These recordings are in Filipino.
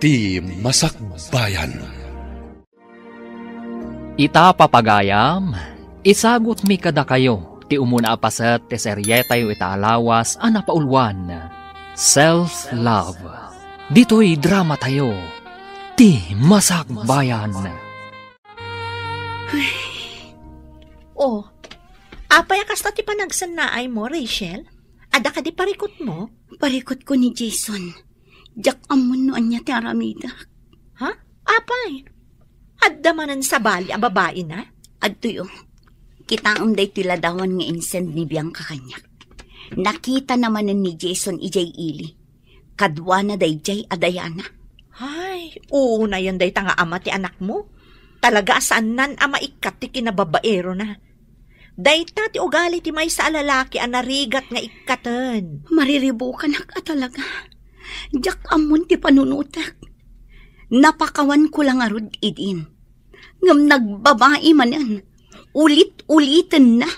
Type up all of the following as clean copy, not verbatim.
Iti Masakbayan. Ita papagayam, isagot mi kada kayo, ti umuna apaset ti serye tayo itaalawas ang napaulwan. Self-love. Dito'y drama tayo, ti Masakbayan. Oh, apay kasta ti panagsannaay mo, Rachel? Ada ka di parikot mo? Parikot ko ni Jason. Jak amon noon niya ti Aramida. Ha? Apay? Adda manan sa bali ang babae na? Adto yung, kita ang day tiladawan nga insend ni Bianca kanyak. Nakita naman ni Jason ijay ili. Kadwa na day jay adayana. Ay, oo na yan day tanga ama ti anak mo. Talaga saan nan ama ikat ti kinababaero na. Day ta ti ugali ti may sa lalaki ang narigat nga ikatan. Mariribo ka na ka talaga. Jak amon ti panunutak. Napakawan ko lang arod idin. Ngam nagbabae man yan. Ulit-ulitin na.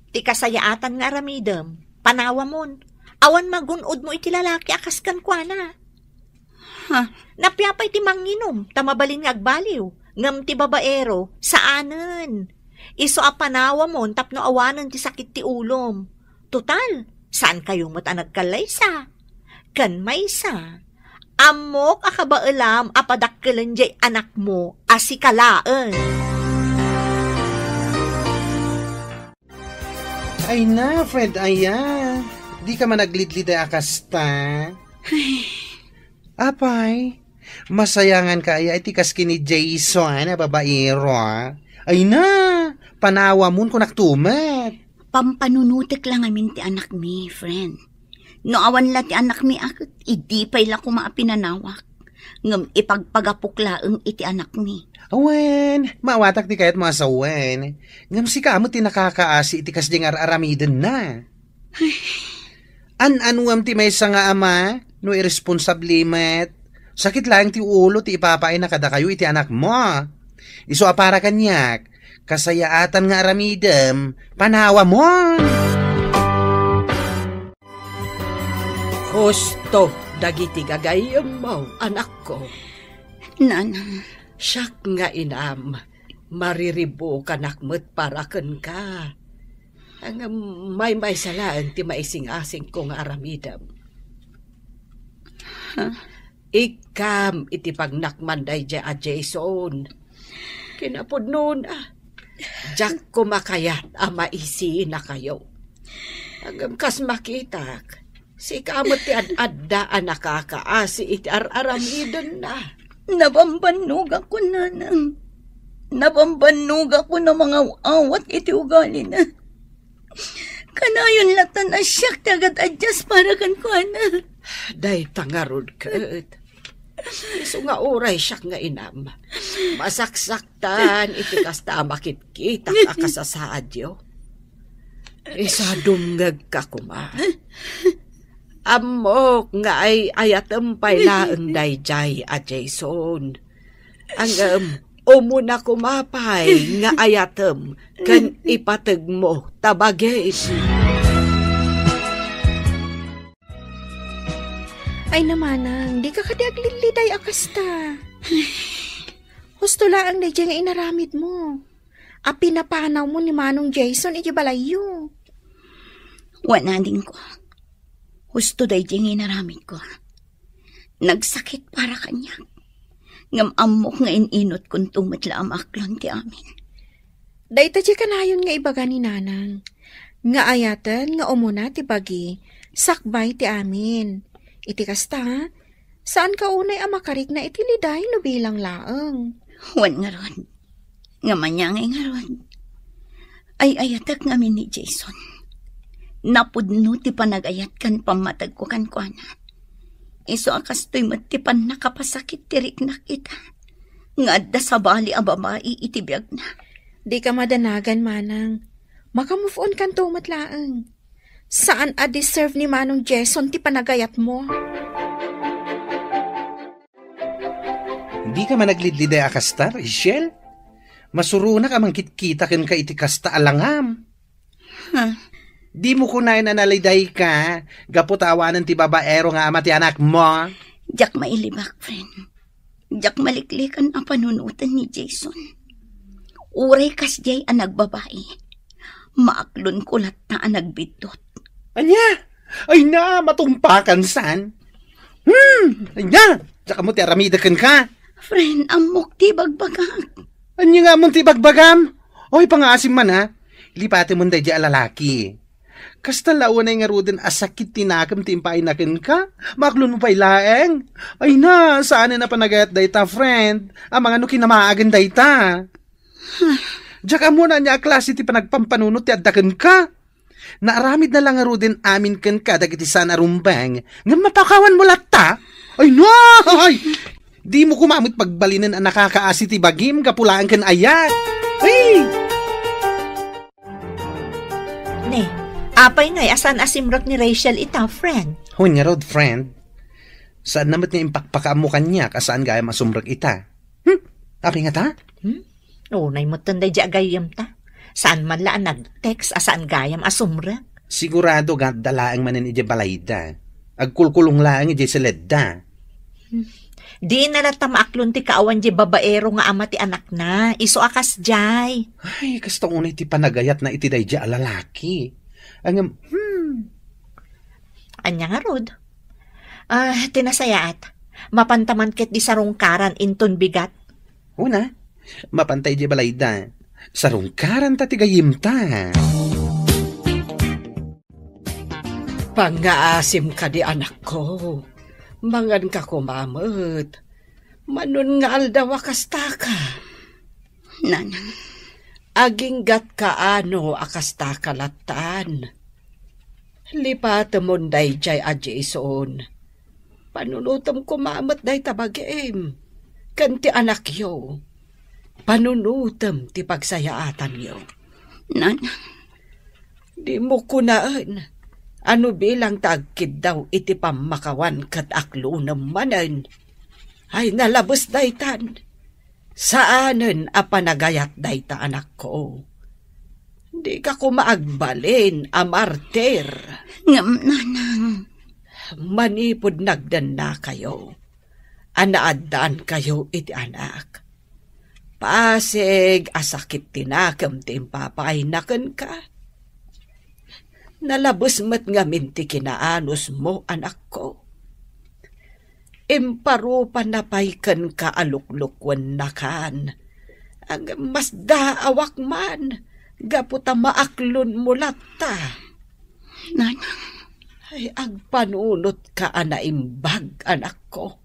Ti kasayaatan nga Ramidam. Panawa mon. Awan magunod mo iti lalaki akas kan kwa na. Ha? Napyapay ti manginom. Tamabalin nga agbaliw. Ngam ti babaero. Saanan? Iso a panawa mon tapno awanan ti sakit ti ulom. Total, saan kayo mo't nagkalaysa? Kan maysa. Amok akabaalam apadakkelan jay anak mo asikalaan. Ay na, Fred, aya. Di ka man naglidliday akasta. Apay, masayangan ka aya itikas kini Jason na babaero. Ay na, panawa mun ko naktumat. Pampanunutik lang amin ti anak mi, friend. No awan la ti anak mi akit, idipay la ko maapinanawak. Ngam ipagpagapuklaeng iti anak mi. Awen, mawatak di kayat mga sawen. Ngam si kamo ti nakakaasi iti kas di nga aramiden na. An-anuam ti may nga ama, no irresponsablimet. Sakit lang ti ulo ti ipapain na kada kayo iti anak mo. Iso apara kanyak, kasayaatan nga aramidem, panawa mo. Husto, dagiti gagayam mo, anak ko. Nanang. Siyak nga inam, mariribo kanakmet paraken ka. Ang may salaan ti maising-asing ko nga aramidam. Huh? Ikam iti pagnakmanday dya a Jason. Kinapod noon Diyak kumakayat maisi na kayo. Agam kas makitak. Si kamot ti ad-addaan nakakaasi iti ar-aramidan na. Nabambanog ako, nanang. Nabambanog ako na mga awat iti ugali na. Kanayon latan na siyak tagat adjas para kan ko na. Day tangarod kat. Iso nga oray siyak nga inam. Masaksaktan iti kasta makit-kita akasasadyo. Isa dumgag ka kuma. Amok nga ay ayatampay laeng dayjay a Jason. Ang umuna kumapay nga ayatem kan ipateg mo tabagis. Ay namanang, di ka kadiagliliday akasta. Husto laang dayjay nga inaramid mo. Api napanaw mo ni Manong Jason iti balayo. Wala din ko. Husto dayjay nga inaramid ko. Nagsakit para kanya. Ngam amok nga ininot kung tumatla ang aklon ti amin. Dayta di kanayon nga ibaga ni nanang. Nga ayatan nga umuna ti bagi, sakbay ti amin. Iti kasta, saan ka unay amakarik na itiliday no bilang laeng? Wan nga ron. Nga manyangay nga ron. Ay ayatak ngamin ni Jason. Napudno ti panagayat kan pamatag ko kan kuana. Iso akastoy matipan nakapasakit tirik na kita. Nga adda sa bali a babae itibiyag na. Di ka madanagan, manang. Maka-move on kan tumatlaang. Saan a-deserve ni Manong Jason ti panagayat mo? Hindi ka man naglidliday akasta, Rachel? Masuruna ka man kitkita ken ka iti kasta alangam. Huh? Di mo kunain na naliday ka, gaputawanan ti babaero nga ama ti anak mo. Diyak mailibak, friend. Jak maliklikan ang panunutan ni Jason. Uray kas jay ang nagbabae. Maaklon kulat na ang nagbidot. Anya? Ay na, matumpakan san? Anya? Tsaka mo ti aramidakan ka. Friend, amok ti bagbagak. Anya nga mo ti bagbagam? Oy, pangasim man ha. Lipate mo di lalaki. Kasta launay nga rudin asakit tinakam timpay nakin ka. Maklon mo pa'y laeng. Ay na, saan na panagayat dayta, friend? Ang mga kinamaagan dayta. Diyak mo na niya klase ti panagpampanunot ti addakan ka. Naaramid na lang nga rudin amin kan ka dagiti sana rumbang. Nga mapakawan mo latta. Ay no! Ay! Di mo kumamit pagbalinan ang nakakaasi ti bagim kapulaan kan ayat. Ay! Ne, apay ngay asan asimrot ni Rachel ita, friend. Hun nga rod, friend. Saan namat nga impakpakaam mo kanya kasaan gaya masumrag ita? Apay nga ta? Unay mo tanday di agayam ta. Saan man laan nag-text asaan gayam asumrag. Sigurado gandalaang manin ije balayda. Agkulkulong lang ije seledda. Di na lata maaklon ti kaawan di babaero nga ama ti anak na. Iso akas jay. Ay, kasta unay ti panagayat na iti day a lalaki. Ang, Anya nga rod. Tinasayaat. Mapantaman ket di sarungkaran inton bigat. Una, mapantay di balayda. Sarungkaran ta tigayim ta. Pangaasim ka di anak ko. Mangan ka kumamot. Manun nga aldawa kasta ka. Nanang, Aginggat ka ano akasta kalatan. Lipat mo day jay a Jason. Panunutom kumamot day tabagim. Kanti anak yo. Panunutom ti pagsayaatan yo. nanang, Di mo kunaan. Ano bilang tagkid daw iti pamakawan kat aklo namanan. Ay nalabos daytan. Saanen a panagayat dayta anak ko. Di ka kumaagbalin a martir. nanang. Manipod nagdan na kayo. Anaadaan kayo iti anak. Pasig asakit tinakam timpapay nakan ka. Nalabos mat nga minti kinaanos mo, anak ko. Imparupan na paykan ka aluklukwan na kan. Ang mas daawak man, gaputa maaklon mo lata. Nanang, Ay agpanunot ka anaimbag, anak ko.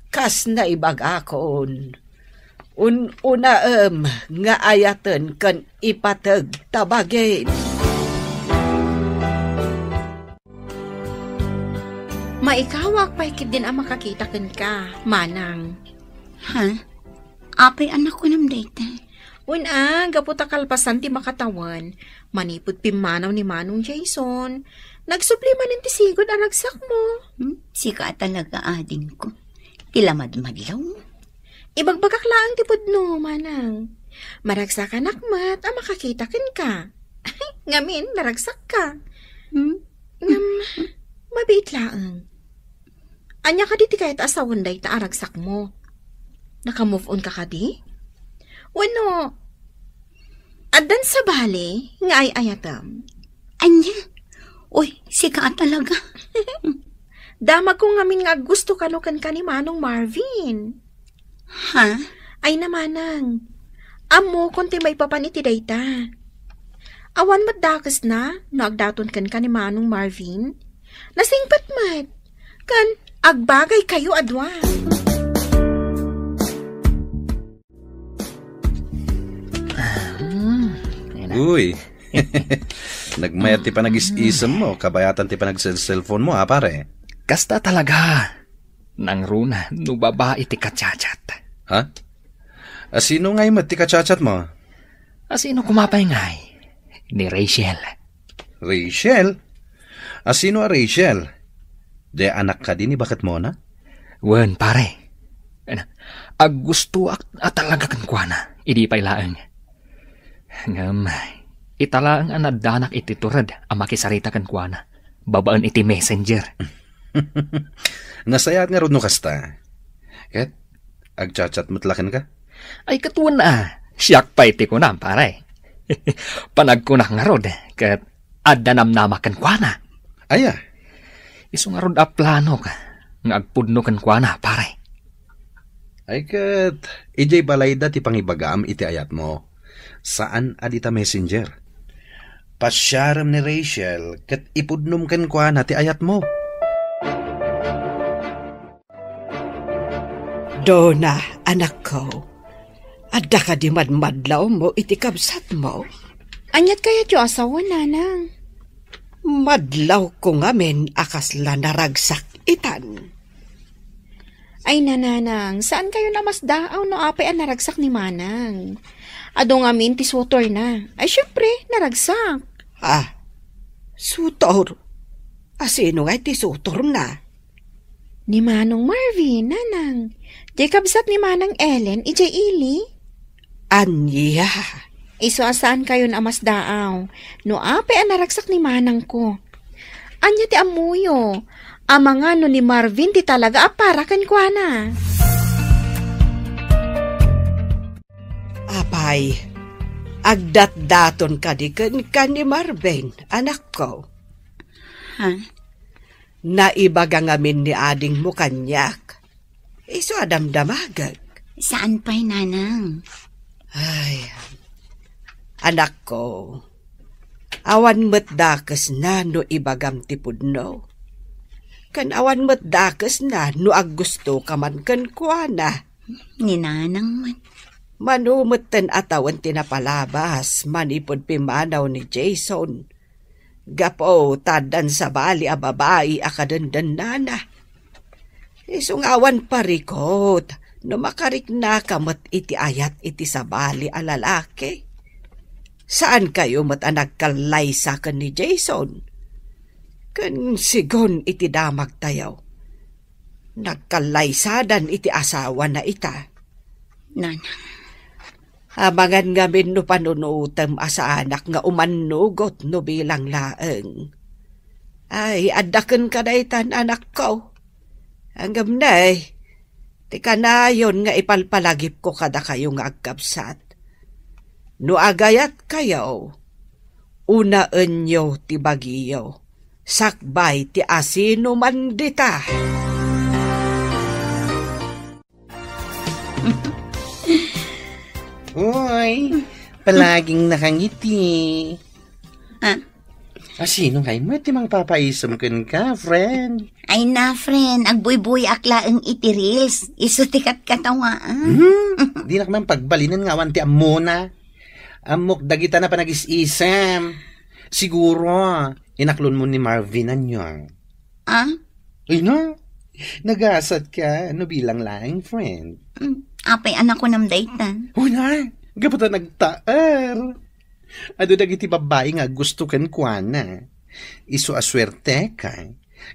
Kas na ibag akon. Una nga ayatan kan ipatag tabagin. Maikawak paikit din ang makakita ka, manang. ha? Apay anak ko nam dayta. Una, gaputa kalpasan ti makatawan. Manipod pimanaw ni Manong Jason. Nagsupli man ti sigod ang ragsak mo. Sika talaga adin ko. Tilamad-madlaw. Ibagbagak lang ti pudno, manang. Maragsak anak mat, ang makakita ka. Ngamin, naragsak ka. Mabait laang. Anya ka di ti kahit asawan day ta aragsak mo. Naka-move on ka di? Wano, adan sa bali, nga ay ayatam. Anya? Uy, sika talaga. Damag ko ngamin nga gusto kanukan ka ni Manong Marvin. Ha? Ay namanang, amo konti may papaniti dayta. Awan madakas na, naagdaton kan ka ni Manong Marvin. Nasingpat mat, kan agbagay kayo adwa. Uy, nagmayat ti pa nag-is-isam mo, kabayatan ti pa nag-cellphone mo ha pare. Kasta talaga. Nang runa, no babae ti kachat. Ha? Sino ngay mat ti kachat mo? Sino kumapay ngay? Ni Rachel. Rachel? Sino a Rachel? De anak ka din ni bakit mo na? Wen, pare. Gusto at talaga kan kuana. Idi pa'y laang. Ngam, italaang anadanak iti turad ang makisarita kan kuana. Babaan iti messenger. Nasayat nga ron no kasta. Ket, Agchat-chat mutlakan ka? Ay katuan na, siyak pa iti ko na, pare. Panagkunak nga rod, kat addanam-namakan kwa na. Aya, Isu nga rod a plano ka, nga agpudno kan kwa na, pare. ay kat, ijay balay da ti pangibagaam iti ayat mo. Saan adita messenger? Pasyaram ni Rachel, kat ipudnom kan kwa na ti ayat mo. Dona, anak ko. Adda ka di madmadlaw mo iti kabsat mo. Anyat kaya jo asawa, nanang. Madlaw ko ngamin akas la naragsak itan. Ay, nananang, saan kayo namasdaaw no apay ang naragsak ni manang? Ado ngamin ti sutor na. Ay, syempre, naragsak. Ah, sutor. Asino nga iti sutor na? Ni Manong Marvin, nanang. Jay kabsat ni Manang Ellen, ijay ili. Anya. Iso asaan kayo namasdaaw? No apay ang naragsak ni manang ko. Anya ti amuyo. Amanga no ni Marvin ti talaga aparakan kwa na. Apay, agdat-daton ka di ka ni Marvin, anak ko. Ha? Naibaga ngamin ni ading mo kanyak. Iso adamdamagag. Saan pa'y nanang? Ay, anak ko. Awan mo't dakas na no ibagam tipudno. Kan awan mo't dakas na no aggusto ka man kan kuana. Ni nanang man. Manumot ten atawan tinapalabas, manipod pimanaw ni Jason. Gapo, tadan sa bali a babae akadandan nana. Isungawan parikot, no makarik na kamot iti ayat iti sa bali a lalaki. Saan kayo mat nagkalay sa kan ni Jason? Kan sigon iti damag tayaw. Nagkalay sadan iti asawa na ita. Nanang. Amangan ngamin no panunutem asa anak nga umanugot no bilang laeng. Ay, adaken ka na itan anak ko. Hanggang na ti kanayon nga ipalpalagip ko kada kayo nga agkapsat. No agayat kayo, unaan nyo ti bagiyo, sakbay ti asino man dita. Uy, palaging nakangiti. Ha? Sino kay mo ti mang papaisam ka, friend? Ay na, friend. Agbuy-buy akla ang iti reels. Iso tikat katawaan. Di na naman pagbalinan nga awan ti amona. Amok dagita na panag-isisam. Siguro, inaklon mo ni Marvin anyong. Ah? Ay no, nagasat ka. Ano bilang laing, friend? Apay anak ko nam daytan. Una, gaputa nagtaar. Ado dagiti babae nga gusto kan kuana. Iso aswerte ka.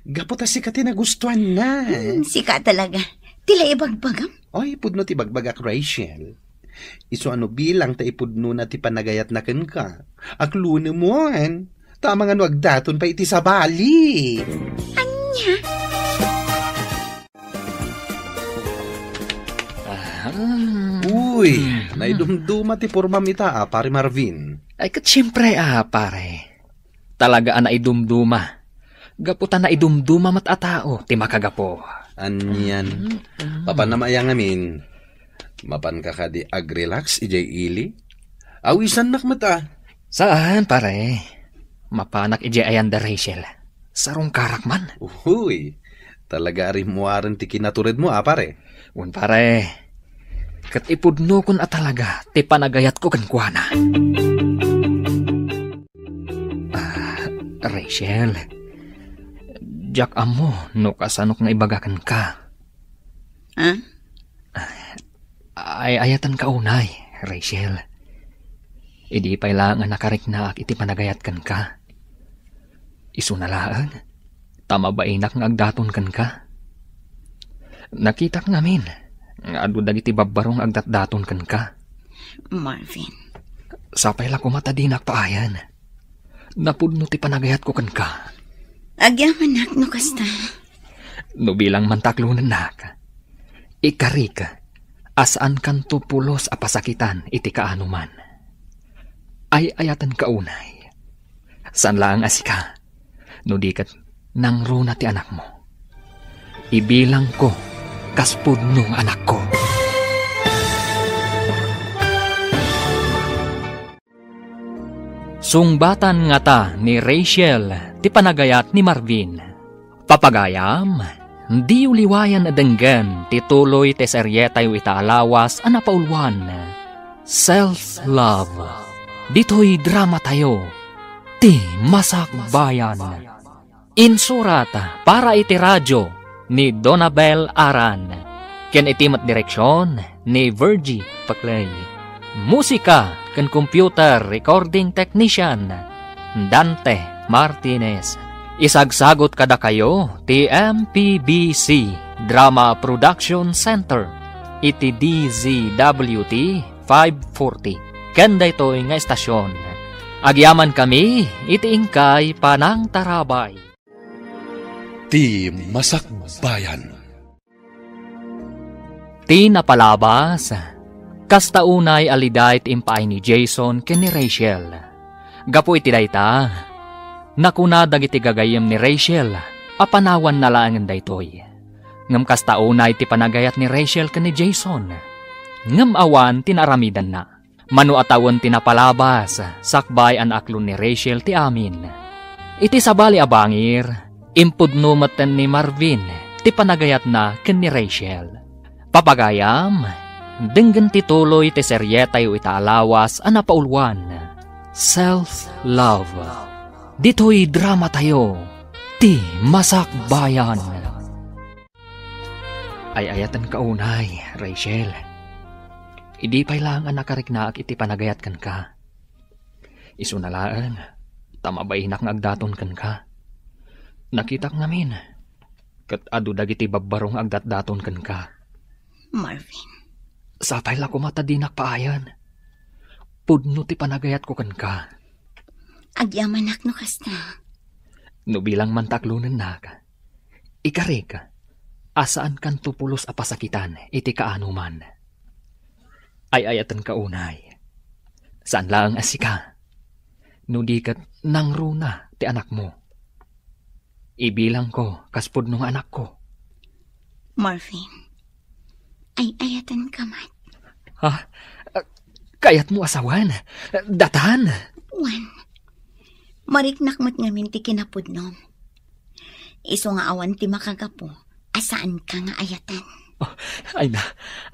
Gaputa si kati nagustuhan na. Sika talaga. Tila ibagbagam. Oy, pudno ti bagbagak Rachel. Iso ano bilang ta ipudno na ti panagayat na ken ka. Akluno mo tama nga no agdaton pa iti sa bali. Anya? Uy, naidumduma ti pormam ita pare Marvin. Ay kat siyempre pare. Talaga naidumduma. Gaputan na idumduma mat atao, ti makagapo. Anyan. Papan na mayang amin. Mapan ka di ag-relax, ijay ili. Awisan nak mata. Saan pare? Mapanak ijay ayan da Rachel. Sarong karakman. Uy, talaga rimuaran ti kinaturid mo pare. Un pare. Kat ipudno kun talaga, ti panagayat ko kan kuana. Rachel, jak amo, no kasanok nga ibagakan ka. Ha? Ay ayatan ka unay, Rachel. Idi pailangan nakarik na iti panagayat kan ka. Isu na laang, tama ba inak nga agdaton kan ka? Nakita ngamin, nga adu dagiti babbarong agdatdaton kan ka. Marvin. Sapay la kumata di nakpaayan. Napudno ti panagayat ko kan ka. Agyaman nak no kasta. No bilang mantaklunan nak. Ikari ka. Asaan kan tupulos a pasakitan iti kaanuman. Ay ayatan kaunay. San lang asika, no di kat nang runa ti anak mo. Ibilang ko, kaspud nung anak ko. Sungbatan nga ta ni Rachel, ti panagayat ni Marvin. Papagayam, di uliwayan adenggan, ti tuloy ti seryetay itaalawas anapaulwan. Self-love. Dito'y drama tayo, ti masakbayan. Insurat para iti radyo ni Donabel Aran. Ken itimat direksyon ni Virgie Paclay. Musika ken computer recording technician Dante Martinez. Isagsagot kada kayo ti MPBC Drama Production Center iti DZWT 540. Kanda ito'y nga estasyon. Agyaman kami iti ingkay panang tarabay. Ti Masakbayan. Ti napalabas, kastaunay alidayt impay ni Jason ken ni Rachel. Gapo iti dayta, nakunadag iti gagayem ni Rachel, apanawan na laangan daytoy. Ngem kastaunay ti panagayat ni Rachel ken ni Jason. Ngem awan tinaramidan na. Manu atawan tinapalabas, sakbay an aklon ni Rachel ti amin. Iti sabali abangir, impudnumatan ni Marvin, ti panagayat na ken ni Rachel. Papagayam, denggan ti tuloy ti seryetay o itaalawas anapaulwan. Self-love. Dito'y drama tayo, ti masakbayan. Ay ayatan kaunay, Rachel. Idi pa'y lang ang nakariknaak iti panagayat kan ka. Isunalaan, tamabainak ng agdaton kan ka. Nakitak namin, kat adudag iti babbarong agdat-daton kan ka. Marvin. Sapay la kumatadinak paayan. Pudno ti panagayat ko kan ka. Agyamanak no kasta. No bilang mantaklunan na ka. Ikarik, asaan kan tupulos a pasakitan iti kaanuman. Ay ayatan kaunay. Saan lang asika? No di kat nang runa ti anak mo. Ibilang ko kaspud nung anak ko. Marvin, ay ayatan ka man. Ha? Kayat mo asawan? Datan? Wan, mariknak mo't ngamin ti kinapudnom. Iso nga awan ti makagapo, asaan ka nga ayatan? Oh, ay na,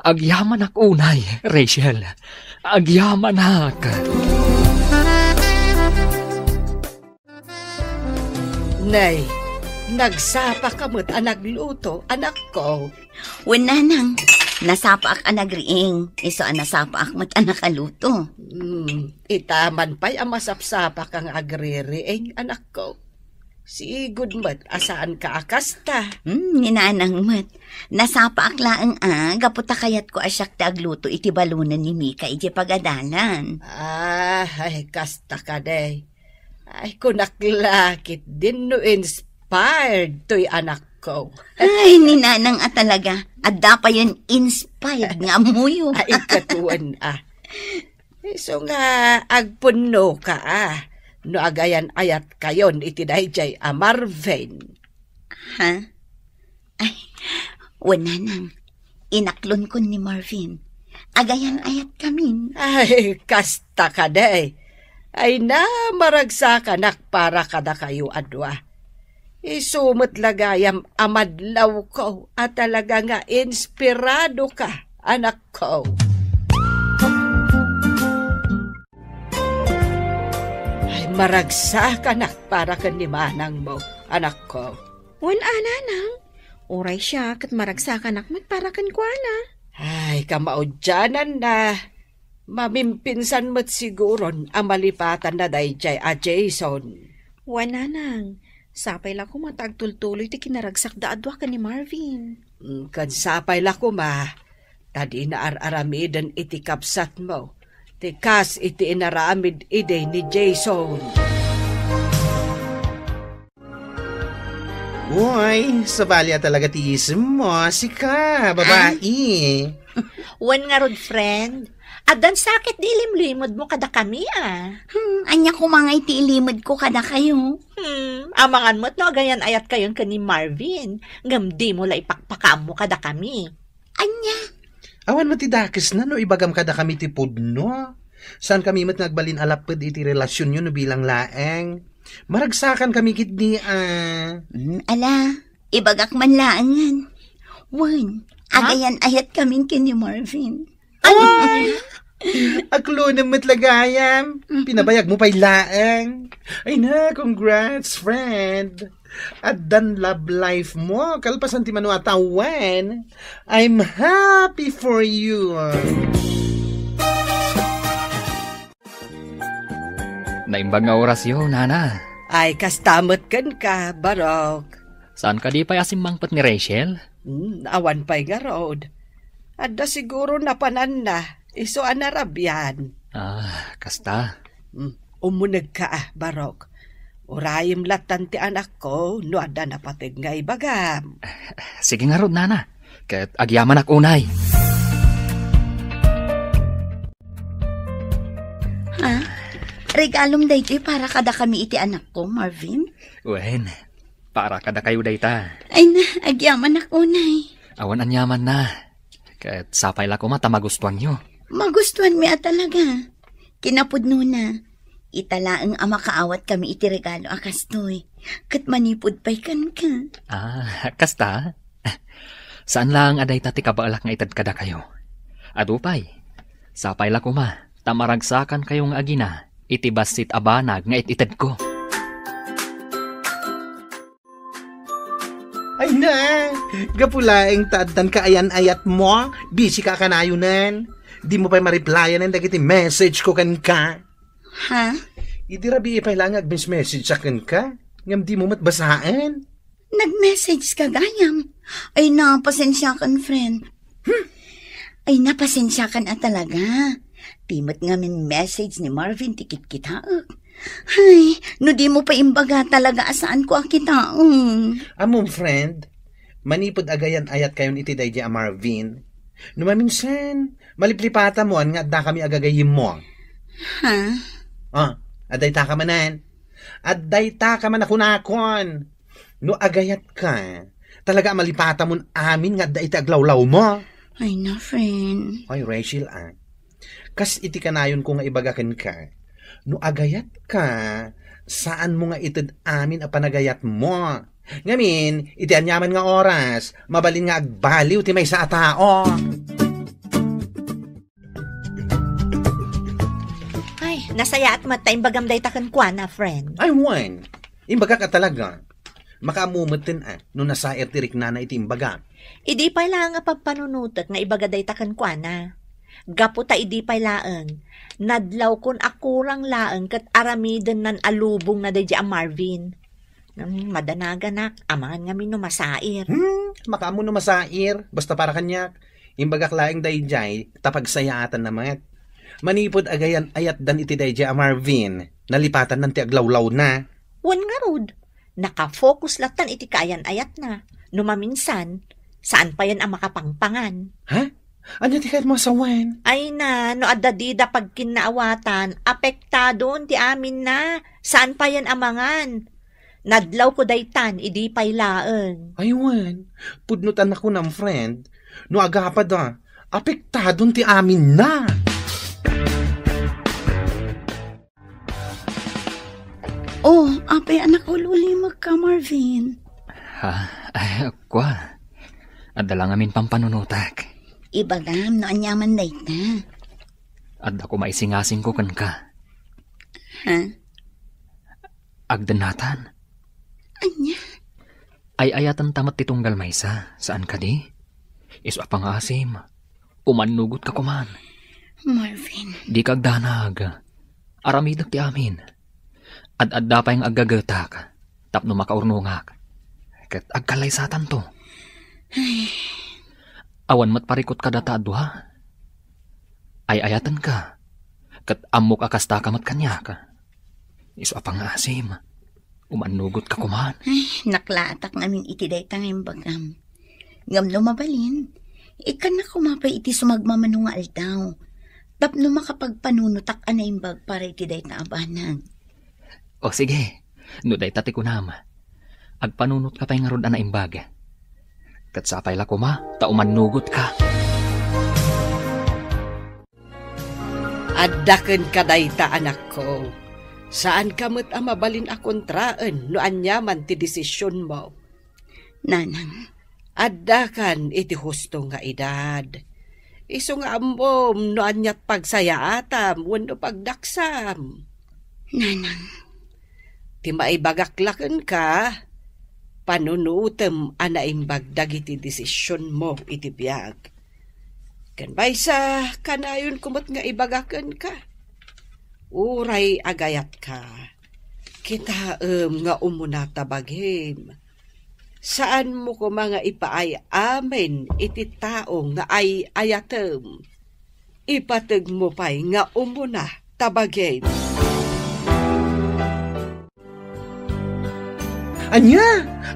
agyaman ak unay, Rachel. Agyaman ak. Nay, nagsapa ka mo't anagluto, anak ko. Wenanang, nasapa ak anagriing, iso nasapa ak mo't anakaluto. Itaman pa'y amasapsapa kang agririing, anak ko. Si Goodmat, asaan ka akasta? Ninanang mat. Nasapa aklaang gaputa kayat ko asyak ta agluto iti balunan ni Mika iti pagadalan. Ay, kasta ka day. Ay, kunaklakit din no inspired to'y anak ko. Ay, ninanang talaga. Adda pa yun inspired nga muyo. Ay, katuan So nga, agpuno ka no agayan ayat kayon iti dayjay Marvin. Ha? Ay, wala nang. Inaklon ko ni Marvin. Agayan ayat kamin. Ay, kasta ka day. Ay na, maragsakan para kada kayo adwa. Isumot lagayam amadlaw ko at talaga nga inspirado ka, anak ko. Maragsa ka na para kanimanang mo, anak ko. Wan ananang, oray siya kat maragsa ka nakmat para kan kuana. Ay, kamaudyanan na. Mamimpinsan mo't siguron ang malipatan na dayjay a Jason. Wan nanang, sapay la ko matagtultuloy ti kinaragsak da adwa ka ni Marvin. Kan sapay la ko tadi na aramidan iti kapsat mo. Tikas iti inaramid ide ni Jason. Uy, sabalya talaga tiism mo. Sika, babae. Wan nga rod, friend. Adan sakit di limlimod mo kada kami, Anya ko mga iti ilimod ko kada kayo. Amangan mo't no, agayan ayat kayon ka ni Marvin. Ngam di mo la ipakpakam mo kada kami. Anya? Awan matidakis na no, ibagam kada kami ti pudno. Saan kami mat nagbalin alapad iti relasyon nyo no bilang laeng. Maragsakan kami kitni, Ala, ibagak man laangan. Wan, agayan ayat kaming kini Marvin. Ay! Aklo na matlagayam. Pinabayag mo pa'y laeng. Ay na, congrats, friend. At dan love life mo. Kalpasan ti manu atawan. I'm happy for you. Naimbang nga orasyon, Nana. Ay, kastamot kan ka, Barok. Saan ka di pa asimmangpat ni Rachel? Awan pa'y nga road. Adda siguro na panan na. Iso anarabyan. Kasta. Umunag ka, Barok. Urayim latan ti anak ko, no adda na patig nga ibagam. Sige nga rod, Nana. Kat agyaman ak unay. Regalong daytoy para kada kami iti anak ko, Marvin? Wen, para kada kayo dayta. Ay na, agyaman ako nay. Awan anyaman na. Kat sapay la ko mata magustuhan nyo. Magustuhan mi talaga. Kinapudno na. Italaang ama kaawat kami iti regalo akastoy. Kat manipod pa'y kan ka. Kasta? Saan lang aday tati kabaalak nga itad kada kayo? Adupay, sapay la ko ma, tamaragsakan kayong agina, iti basit abanag nga ititad ko. Ay na, gapulaeng taaddan ka ayan-ayat mo. Busy ka kanayunan. Di mo pa'y ma-replyan ang dagiti message ko kan ka. Ha? Idi rabi ipay lang message sa kan ka. Ngam di mo matbasaan. Nag-message ka gayam. Ay na, pasensya kan, friend. Ay na, pasensya kan talaga. Timot nga min message ni Marvin tikit kitaak. Ay, no di mo pa imbaga talaga asaan ko akitaong. Among friend, manipod agayan ayat kayon iti day a Marvin. Numaminsan, maliplipata mo nga da kami agagayim mo. Ha? Aday ta ka manan. Aday ta ka man akunakon. No agayat ka, talaga malipata mo amin nga da iti aglawlaw mo. Ay na, friend. Ay, Rachel, kas iti kanayon ko nga ibagakan ka. No agayat ka, saan mo nga itid amin a panagayat mo? Ngamin, iti anyaman nga oras, mabalin nga agbaliw ti may sa tao. Ay, nasaya at matay bagam day takan kwa na, friend. Ay, wan. Imbaga ka talaga. Makamumutin no nasair tirik na iti imbaga. Idi pa'y lang nga pagpanunutot nga ibaga day takan kwa na. Gaputa idi pa'y laeng. Nadlaw kun akurang laeng kat aramiden nan alubong na day a Marvin. Madanaganak, amangan nga mino masair. Makamu no masair, basta para kanyak. Imbagak laeng day jay, tapagsayatan naman. Manipod agayan ayat dan iti day a Marvin. Nalipatan ng ti aglawlaw na. Wan nga rod. Nakafocus latan iti kayan ayat na. Numaminsan, saan pa yan ang makapangpangan? Ha? Anya ti kahit mo sawan? Ay na, no adadida pag kinaawatan, apektado ti amin na. Saan pa yan amangan? Nadlaw ko daytan, idi pa'y laeng. Aywan, pudnutan ako ng friend. No agapad apektado ti amin na. Oh, apay anak ko lulimag ka, Marvin. Kwa. Adala ngamin pampanunutak. Ibagam no anyaman dayta. Adda ko maisingasing ko kan ka. Ha? Agdanatan. Anya? Ay ayatan tamat titunggal maysa. Saan ka di? Iso apang asim. Umanugot ka kuman. Marvin. Di kagdanag. Aramidag ti amin. Ad-adda pa yung agagatak. Tapno makaurnungak. Kat agkalay satan to. Ay. Awan mat parikot ka data adwa. Ay ayatan ka. Kat amok akasta ka mat kanya ka. Iso apang asim. Umanugot ka kuman. Ay, naklatak namin iti dayta ngayong bagam. Ngam lumabalin. Ikan na kumapay iti sumagmamanong nga aldaw. Tapno makapagpanunutak anaimbag para iti day na abanag. O sige, no day tati ko nama. Agpanunot ka pa'y nga ron anaimbag. Katsapay la ko ma, taumanugot ka. Addaken ka dayta anak ko. Saan ka mo't mabalin a kontraan no anyaman ti desisyon mo? Nanang, Addakan iti husto nga edad. Iso nga ambom no anyat pagsayaatam wenno pagdaksam. nanang, Ti maibagaklaken ka, panunutem anaimbag dagiti desisyon mo iti biag. Kan baysa kanayon kumot nga ibagaken ka. Uray agayat ka. Kitaem nga umuna tabaghem. Saan mo ko mga ipaay amen iti tao nga ay ayatem. Ipateg mo pa'y nga umuna tabaghem. Anya,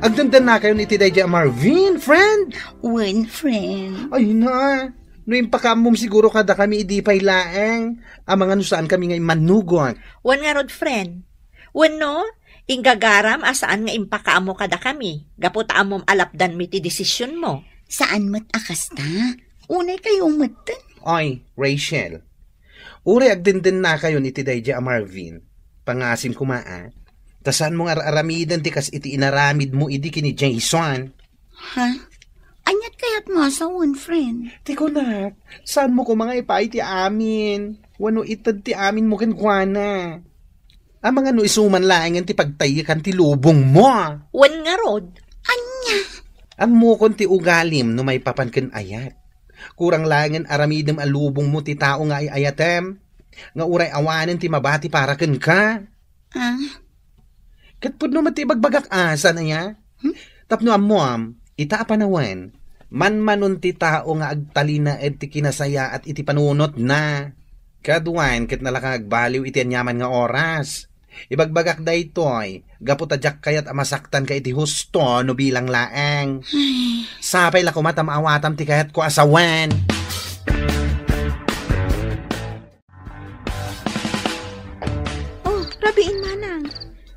agdandan na kayo ni Tidayja Marvin, friend. one friend. Ay na, no yung pakamom siguro kada kami idipay laeng. Ang mga nusaan kami ngay manugot. Wan nga rod, friend. Wan no, inggagaram asaan nga impakaamo kada kami. Gapot amom alapdan mi ti desisyon mo. Saan mat akasta? Unay kayong matan. Oy, Rachel. Uri agdandan na kayo ni Tidayja Marvin. Pangasim kumaa. Tasan mo nga aramidan ti kas iti inaramid mo idi kini Jason. Ha? Anyat kayat mo sa one friend. Tiko na, saan mo ko mga ipay ti amin? Wano itad ti amin mo kenkwana? Ang mga no isuman laangan ti pagtayikan ti lubong mo. Wan nga rod. Anya? Ang mo kon ti ugalim no may papanken ayat. Kurang langan aramidem alubong mo ti tao nga ayatem. Nga uray awanen ti mabati para ken ka. Katpud no mati bagbagak asan aya. Tapno amuam, ita panawan. Man-manon ti tao nga agtalina ed ti kinasaya at iti panunot na. Kaduan ket nalakagbaliw iti anyaman nga oras. Ibagbagak daytoy, gaputadyak kayat amasaktan ka iti husto no bilang laeng. Sapay la kumata maawatam ti kayat ko asawan. Oh, rabiin manang.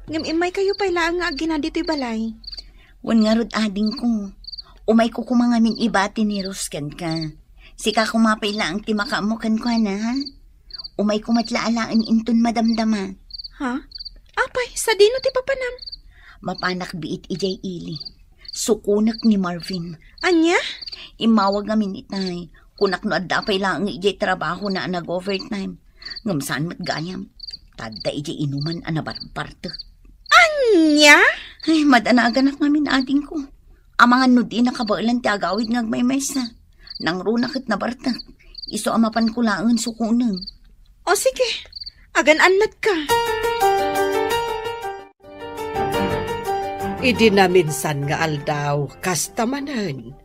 Ngam imay kayo pa'y laang nga agina dito'y balay. Wan nga rod ading ko. Umay ko kumangamin ibati ni Rusken ka. Sika kumapay lang ti makamukan ko na ha. Umay kumatlaalaan inton madamdama. Ha? Apay, sa dino ti papanam? Mapanak biit ijay ili. Sukunak ni Marvin. Anya? Imawag amin itay. Kunak no adapay lang ijay trabaho na nag-overtime. Ngamsaan mat gayam. Tadda ijay inuman anabarparta. Anya? Ay, madanagan namin ading ko. Ang mga nudi na kabailan ti agawid ngagmaymays na. Nang runakit na bartak. Iso amapan ko laangan sukunan. O sige, agan-anlat ka. Idi na minsan nga aldaw, kastamanan.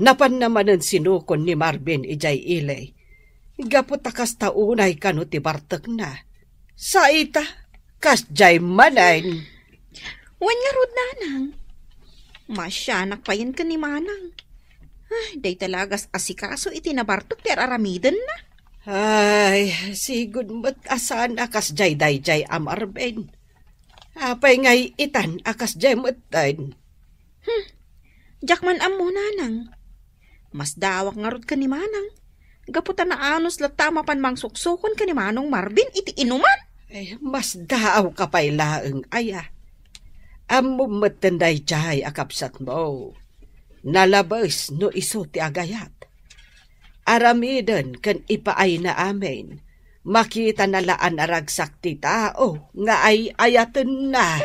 Napan namanan sinukon ni Marvin ijay ilay. Gapot kasta unay kano ti bartak na. Sa ita, kasjay manan. Wan nga rod nanang. Masyanak pa yan ka ni manang. Ay, day talagas asikaso iti nabartok ti aramidan na. Ay, sigud mo't asan akas jay dayjay amarben. Apay ngay itan akas jay mo't tayn. Jakman amo nanang. Mas dawak nga rod ka ni manang. Gaputan na anos latama pan mang suksukon ka ni manong Marvin iti inuman. Ay, mas daaw ka pa'y laeng aya. Amo matanday jay akapsat mo. Nalabas no iso ti agayat. Aramidan kan ipaay na amin. Makita na laan aragsak ti tao nga ay ayaten na.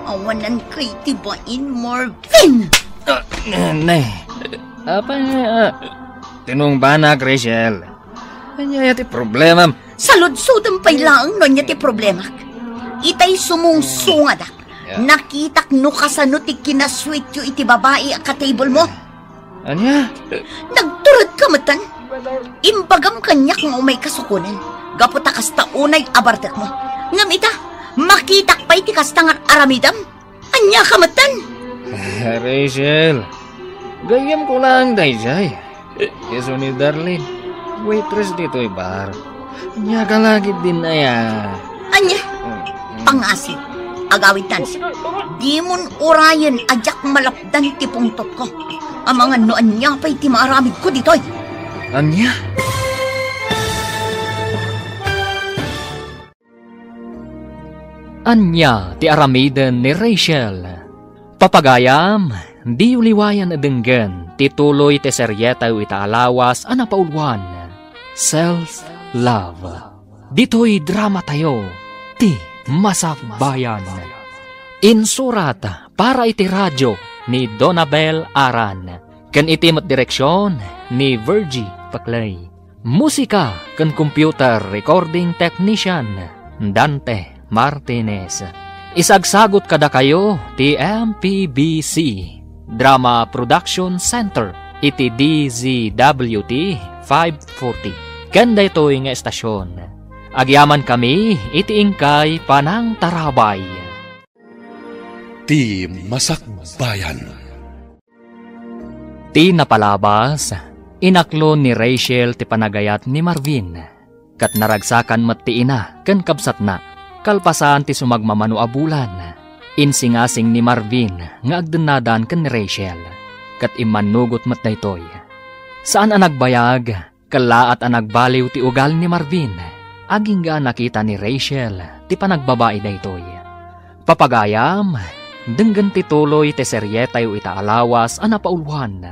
Awanan kay tibain Marvin! Ne, apa tinong banak, Rachel. Kanya yati problema. Salud-sudan pa'y laang no niya ti problema. Itay sumungsungadak. Yeah. Nakitak no kasano ti kinasweet yu iti babae a ka-table mo. Anya? Nagturad ka matan. Imbagam kanyak nga umay kasukunan. Gaputa kasta unay abartak mo. Ngam ita, makitak pa'y ti kasta nga aramidam. Anya ka matan. Rachel, gayam ko lang dayjay. Yeso ni Darlene, waitress dito bar. Nya ka lagi din na ya. Anya, pangasin, agawitan. Di mon orayan ajak malapdan ti pungtot ko. Ang mga noan niya pa'y ti maaramid ko ditoy. Anya? Anya ti aramiden ni Rachel. Papagayam, di uliwayan adenggan, tituloy ti seryeta itaalawas anapaulwan. Self-love. Dito'y drama tayo, ti masakbayan. Insurat para iti radyo ni Donabel Aran. Ken itimat direksyon ni Virgie Paclay. Musika ken computer recording technician Dante Martinez. Isagsagot kada kayo ti MPBC Drama Production Center iti DZWT 540. Kanda ito'y nga estasyon. Agyaman kami iti ingkay Panang Tarabay. Ti Masakbayan. Ti napalabas, inaklo ni Rachel ti panagayat ni Marvin. Kat naragsakan mat ti ina ken kabsat na. Kalpasan ti sumagmamano abulan. Insingasing ni Marvin nga agdenadan ken ni Rachel. Kat imanugot mat daytoy. Saan ang nagbayag, kalaat ang nagbaliw ti ugal ni Marvin. Aging ga nakita ni Rachel ti panagbabae daytoy. Papagayam, denggan ti tuloy ti seryeta yu itaalawas anapaulwan.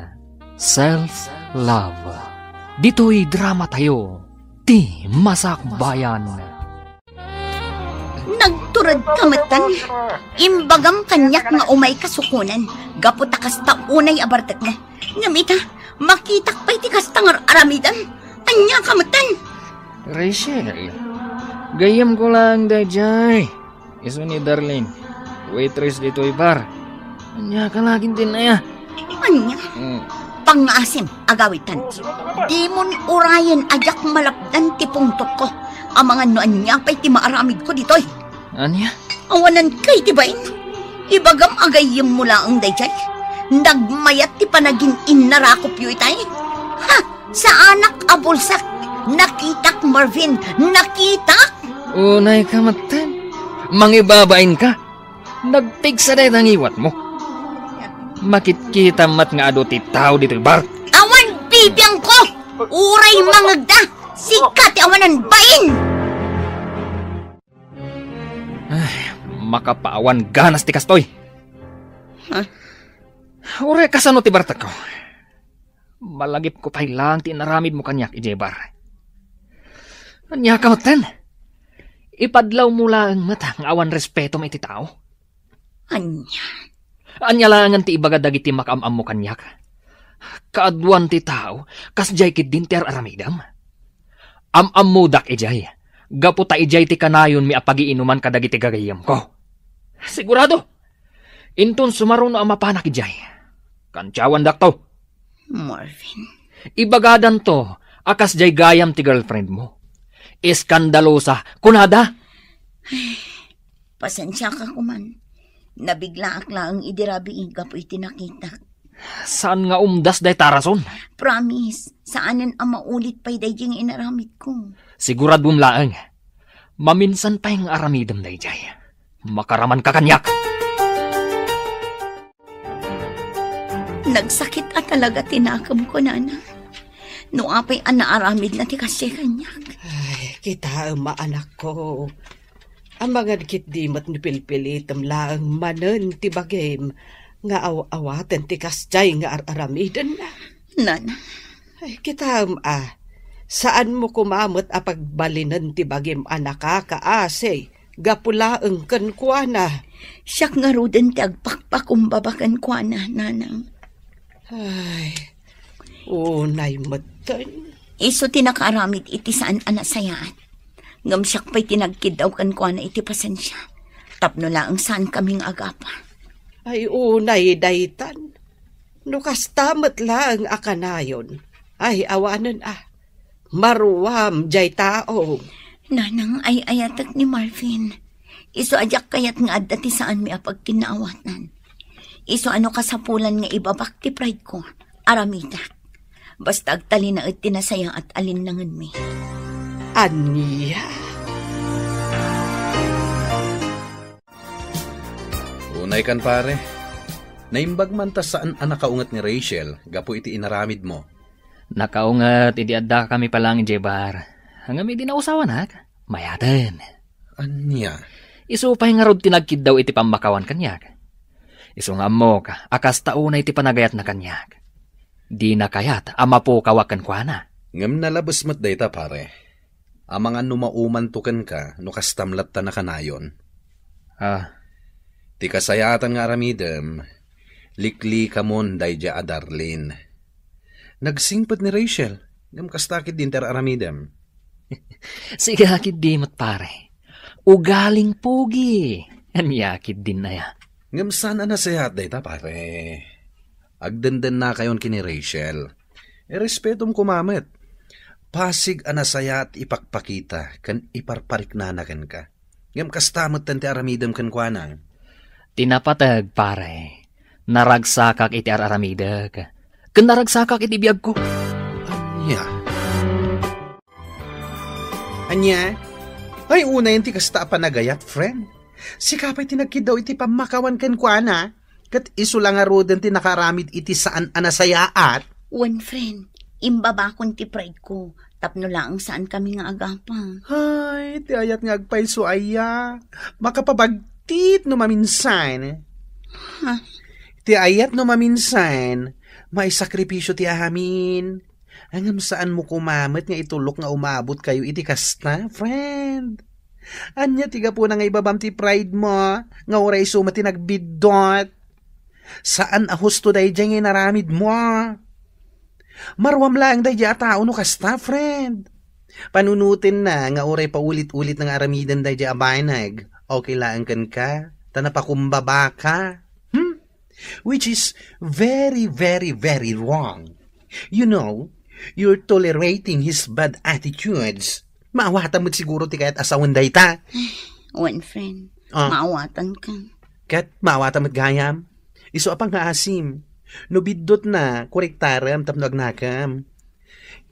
Self-love. Dito'y drama tayo, ti masakbayan. Nagturad kamatan, imbagam kanyak nga umay kasukunan, gaputakas ta unay abartek mo. Ngamita, makitak pa'y tikas tangar aramidan, anya kamatan. Rachel, gayam ko lang dayjay. Iso ni Darlene, waitress dito'y bar. Anya ka laging din na ya. Anya? Pangasim, agawitan. Di mon urayan ajak malapdan ti pungtot ko. Ang mga noan niya pa'y ti maaramid ko ditoy. Anya? Awanan kay tibain. Ibagam agayim mula ang dayjay. Nagmayat ti panagin inarakop yu itay. Ha! Sa anak abulsak. Nakitak, Marvin. Nakitak! Unay ka matan. Mangibabain ka. Nagpigsa dahi ang iwat mo. Makitkita mat nga ado ti tao dito'y bar. Awan bibiyang ko! Uray mangagda! Sikat awanan bain! Ay, makapaawan ganas ti kastoy. Huh? Uray kasano ti barta ko. Malagip ko pa'y lang ti naramid mo kanyak ijebar. Anya ka matan. Ipadlaw mo lang mata ang awan respeto may ti tao. Anya? Anya langan ti ibaga dagiti makaamam mo kanyak. Kaadwan ti tao, kasjay kid din ter aramidam. Am-am mo dak ijay. Gaputa ijay ti kanayon mi apagiinuman kadagiti gagayam ko. Sigurado. Intun sumaruno ang mapanak ijay. Kantyawan dak to. Marvin. Ibagadan to, akas jay gayam ti girlfriend mo. Iskandalosa, kunada. Ay, pasensya ka kuman. Nabigla akla ang idirabi po iti nakita. Saan nga umdas day tarason? Promise, saanan ang maulit pa'y day jing inaramid ko. Siguradum laang. Maminsan pa yung aramidam day jay. Makaraman ka kanyak. Nagsakit at talaga tinakam ko, nana. No apay anaaramid na ti kasi kanyak. Ay, kita anak ko. Ang mga dikit di mat ni pilpilitam lang manen ti bagim nga awatan ti kasjay nga aramidan na. Nana. Ay, kita saan mo kumamot a pagbalinan ti bagim anak kaasay gapulaeng ken kuana. Siyak nga ruden ti agpakpakumbabakan kuana, nanang. Ay, unay matan. Iso tinakaaramid iti saan anasayaan. Ngam siyak pa'y tinagkidaw kan kuana iti pasensya. Tapno lang saan kaming agapa. Ay, unay daytan. Nukastamat lang akanayon. Ay, awanan maruwam jay tao. Nanang ay ayatak ni Marvin. Iso ajak kayat nga adati saan mi apag kinaawatan. Iso ano kasapulan nga ibabak ti pride ko, Aramida. Basta agtali na at tinasayang at alinlangan mi. Anya? Unay kan pare. Naimbag man ta saan ang nakaungat ni Rachel, gapo iti inaramid mo. Nakaungat, idi adda kami palang Jebar. Hanggang may dinausawan ha, mayatan. Anya? Isu pa nga rod tinagkid daw iti pamakawan kanyak. Isu nga mo ka, akas tauna iti panagayat na kanyak. Di na kayat, ama po kawakan kwa na. Ngam nalabas mat dayta pare. Amang ano maumantukan ka, no kastamlat ta na kanayon. Ti kasayatan nga aramidem, likli kamon dayja adarlin. Nagsingpat ni Rachel, ngam kastakid din ter aramidem. Sige hakid di mat pare. Ugaling pugi. Anyakid din na ya. Ngam sana nasayat dayta pare. Agdandan na kayon kini Rachel. Respetom kumamet. Pasig anasayat ipakpakita kan iparpariknanakan ka. Ngam kastamot tante aramidem kan kuana. Tinapatag pare. Naragsakak iti araramidag. Kan naragsakak iti biyag ko. Anya? Ay una yung ti kasta panagayat, friend. Si kapay tinagkid daw iti pamakawan kan kuana. Kat iso lang arodan ti nakaramid iti saan anasayaat. One friend, imbabakon ti pride ko. Tapno lang saan kami nga agapa. Ay, ti ayat nga agpaiso aya. Makapabagtit no maminsan. Ti ayat no maminsan, may sakripisyo ti ahamin. Angam saan mo kumamet nga itulok nga umabot kayo iti kasta, friend. Anya tiga po na nga ibabam ti pride mo, nga oray sumati nagbidot. Saan ahusto day dyan nga naramid mo? Marwam lang day dya tao no kasta, friend. Panunutin na nga oray paulit-ulit ng aramidan day dya abanag. Okay lang kan ka, tanapakumbaba ka. Which is very, very, very wrong. You know, you're tolerating his bad attitudes. Maawatan mo't siguro ti kayat asawan day ta. One friend, maawatan ka. Kat maawatan mo't gayam. Iso apang haasim. No bidot na, korektaram tapno agnakam.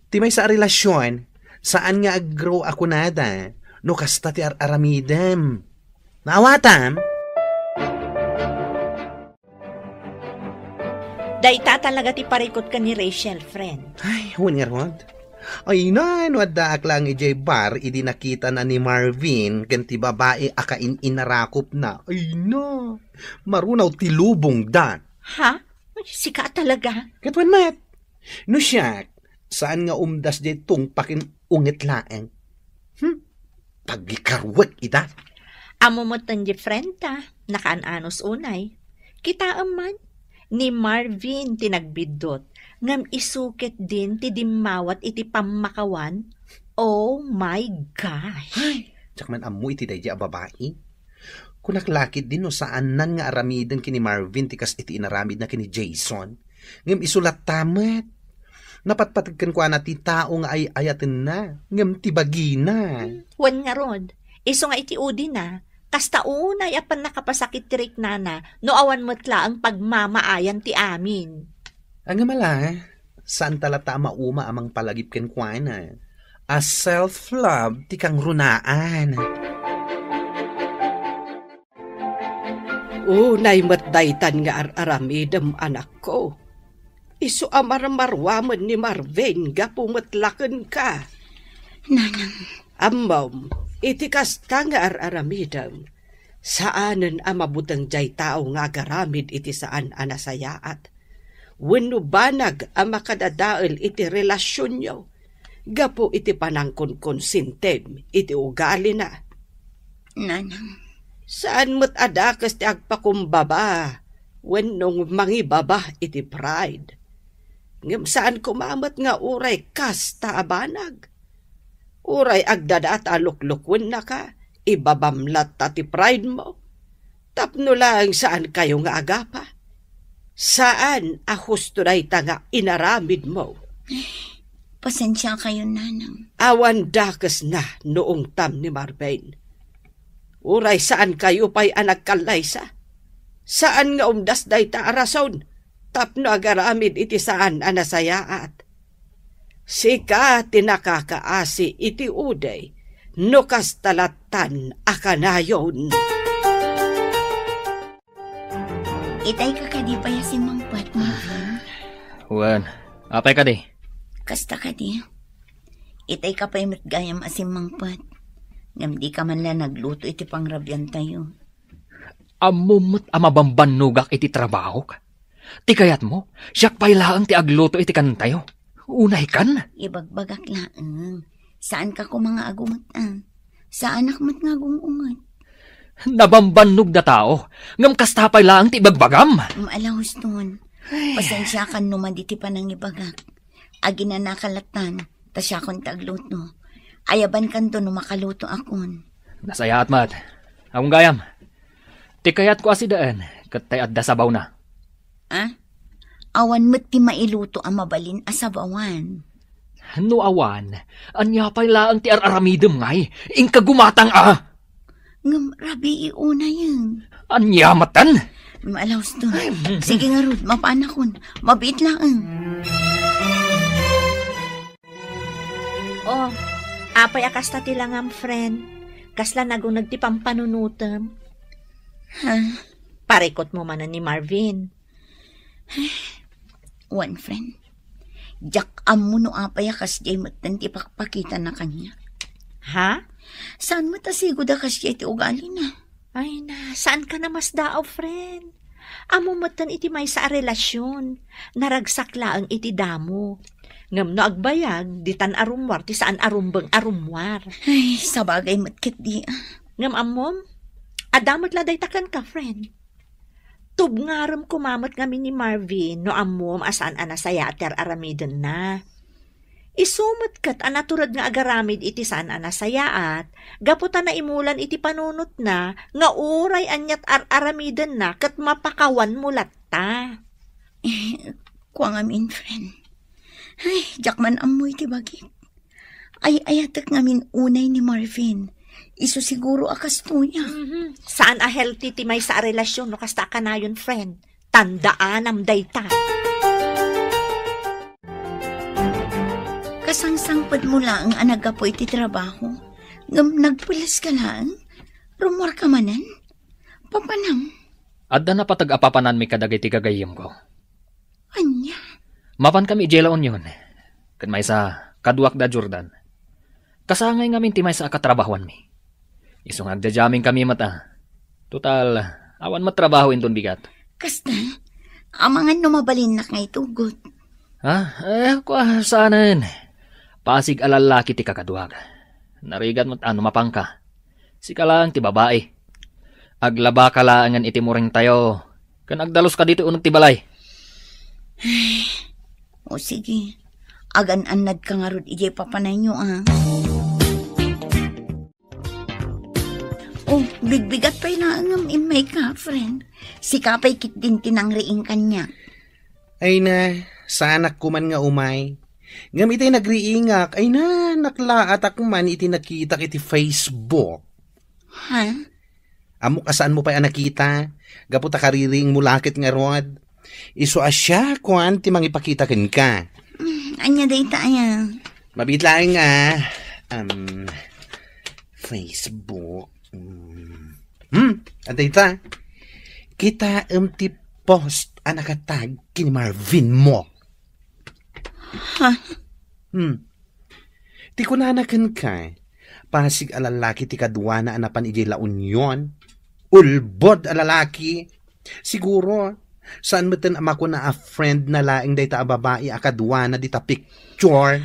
Ti may sa relasyon, saan nga aggrow ako nada, no kasta ti aramidem. Maawatam? Dayta talaga ti parikot ka ni Rachel, friend. Ay, huwag nga rod. Ay na, wadaak lang ijay bar, idi nakita na ni Marvin, ganti babae akain inarakop na. Ay na, marunaw tilubong da. Ha? Sika talaga? Katwan mat. No siya, saan nga umdas di tungpakin ungit laeng? Pagikarwag ita. Amo mo tan di friend ta, nakaanos unay. Kita man, ni Marvin tinagbidot, ngam isukit din ti dimawat iti pamakawan. Oh my gosh! Ay, tsak man amu iti dayja a babae. Kunaklakid din no saan nan nga aramidan kini Marvin tikas iti inaramid na kini Jason. Ngam isulat tamat. Napatpatagkan ko na ti tao nga ay ayatin na. Ngam ti bagina. Wan nga rod, iso nga iti udi na, kasta unay apan nakapasakit tirik nana, no awan matla ang pagmamaayan ti amin. Ang mala, saan talata mauma amang palagip ken kuana? A self-love ti kang runaan. Unay matdaytan nga aramidem anak ko. Isu amar-marwaman ni Marvin ga pumatlaken ka. Nanang. Amom, itikas ka nga aramidem. Saanen amabutang jay tao nga garamid iti saan anasayaat. Wenno banag amakadadael iti relasyon nyo. Gapo iti panangkon konsintem iti ugali na. Nanang. Saan mo't adakas ti agpakumbaba, wenno mangibaba iti pride. Ngem saan kumamat nga uray kasta abanag. Uray agdadaat aluklukwen na ka, ibabamlat ti pride mo. Tapno lang saan kayo nga agapa. Saan ahusto na nga inaramid mo. Pasensya kayo, Nanang. Awan dakas na noong tam ni Marvin. Uray saan kayo pa'y anak kalaysa? Saan nga umdas day ta arason? Tapno agaramid iti saan anasayaat. Sika tinakakaasi iti uday, no kastalatan akanayon. Itay ka kadi pa yasin mangpat, Marvin. Wan, apay ka di? Kasta kadi. Itay ka pa yung gayam asim mangpat. Ngam di ka man lang nagluto iti pangrabyan tayo. Amumot amabambanugak iti trabaho ka. Ti kayat mo, siyak pa'y laang ti agluto iti kantayo. Unay kan? Ibagbagak laang. Saan ka ko mga agumatan? Saan akmat nga gumungat? Nabambanug na tao. Ngam kastapay laang ti ibagbagam. Maalahos nun. Pasensya kan numan diti pa nang ibagak. Agi na nakalatan, tasya kon tagluto. Ayaban kanto no makaluto akon. Nasaya at mat. Akong gayam. Ti kayat ko asidaan, katay adda sabaw na. Ah? Awan mo't ti mailuto ang mabalin asabawan. No awan, anya pa'y laang ti araramidem ngay, ingka gumatang Ngam rabi iuna yun. Anya matan? Maalaws to. Sige nga Ruth, mapanakon. Mabit lang. Oh, apay akasta ti lang ang friend. Kasla nagong nagtipang panunutam. Ha? Parekot mo man ni Marvin. One friend. Jak amo no apay akas jay matan ti pakpakita na kanya. Ha? Saan mo tasigod akas jay ti ugali na? Ay na, saan ka na mas daaw, friend? Amo matan iti may sa relasyon. Naragsak laang iti damo. Ngam no agbayag, di tan arumwar, ti saan arumbang arumwar. Ay, sabagay matkit di. Ngam amom, adamot laday takan ka, friend. Tubngaram kumamot kami ni Marvin no amom asan anasaya ater aramidon na. Isumot kat anaturad nga agaramid iti saan anasayaat, gaputan na imulan iti panunot na, nga uray anyat aramidon na kat mapakawan mulat ta. Kuang amin, friend. Ay, jakman amoy ti bagit. Ay, ayatak ngamin unay ni Marvin. Iso siguro akas tuya. Saan a healthy ti may sa relasyon no kasta ka na yun, friend? Tandaan am dayta. Kasangsangpad mo lang ang anagapo iti trabaho. Ngam nagpulas ka lang. Rumor ka manan. Papanam. Adda na patag-apapanan mi kadag iti gagayim ko. Anya? Mapan kami jelaon yun. Kan may sa kaduak da Jordan. Kasangay ngamin ti may sa akatrabahuan mi. Isong agdajaming kami mata. Total, awan matrabaho inton bigat. Kasta, amangan numabalin na ngay tugot. Ha? Saanan? Pasig alalaki ti kakaduag. Narigat mo't mapangka. Sika lang ti babae. Aglaba ka laangan iti muring tayo. Kan agdalos ka dito unag ti balay. O sige, agan-anad ka nga rod ijay papanay nyo Oh, bigbigat pa'y naangam imay ka, friend. Si kapay kit din tinangriing kanya. Ay na, sa anak ko man nga umay. Ngam iti nagriingak, ay na, naklaat ako man iti nakita kiti Facebook. Ha? Amo kasaan mo pa'y nakita? Gaputa kariring mulakit nga rod. Iso asya, kuan, ti mangipakita kin ka. Anya day tayo. Mabitlaing nga, Facebook. Antay ta. Kita ti post nakatag kini Marvin mo. Ha? Ti kunanakan ka. Pasig alalaki ti kadwa na anapan ijay la union. Ulbod alalaki. Siguro, saan mo tin ama ko na a friend na laing day ta babae akadwa na di ta picture.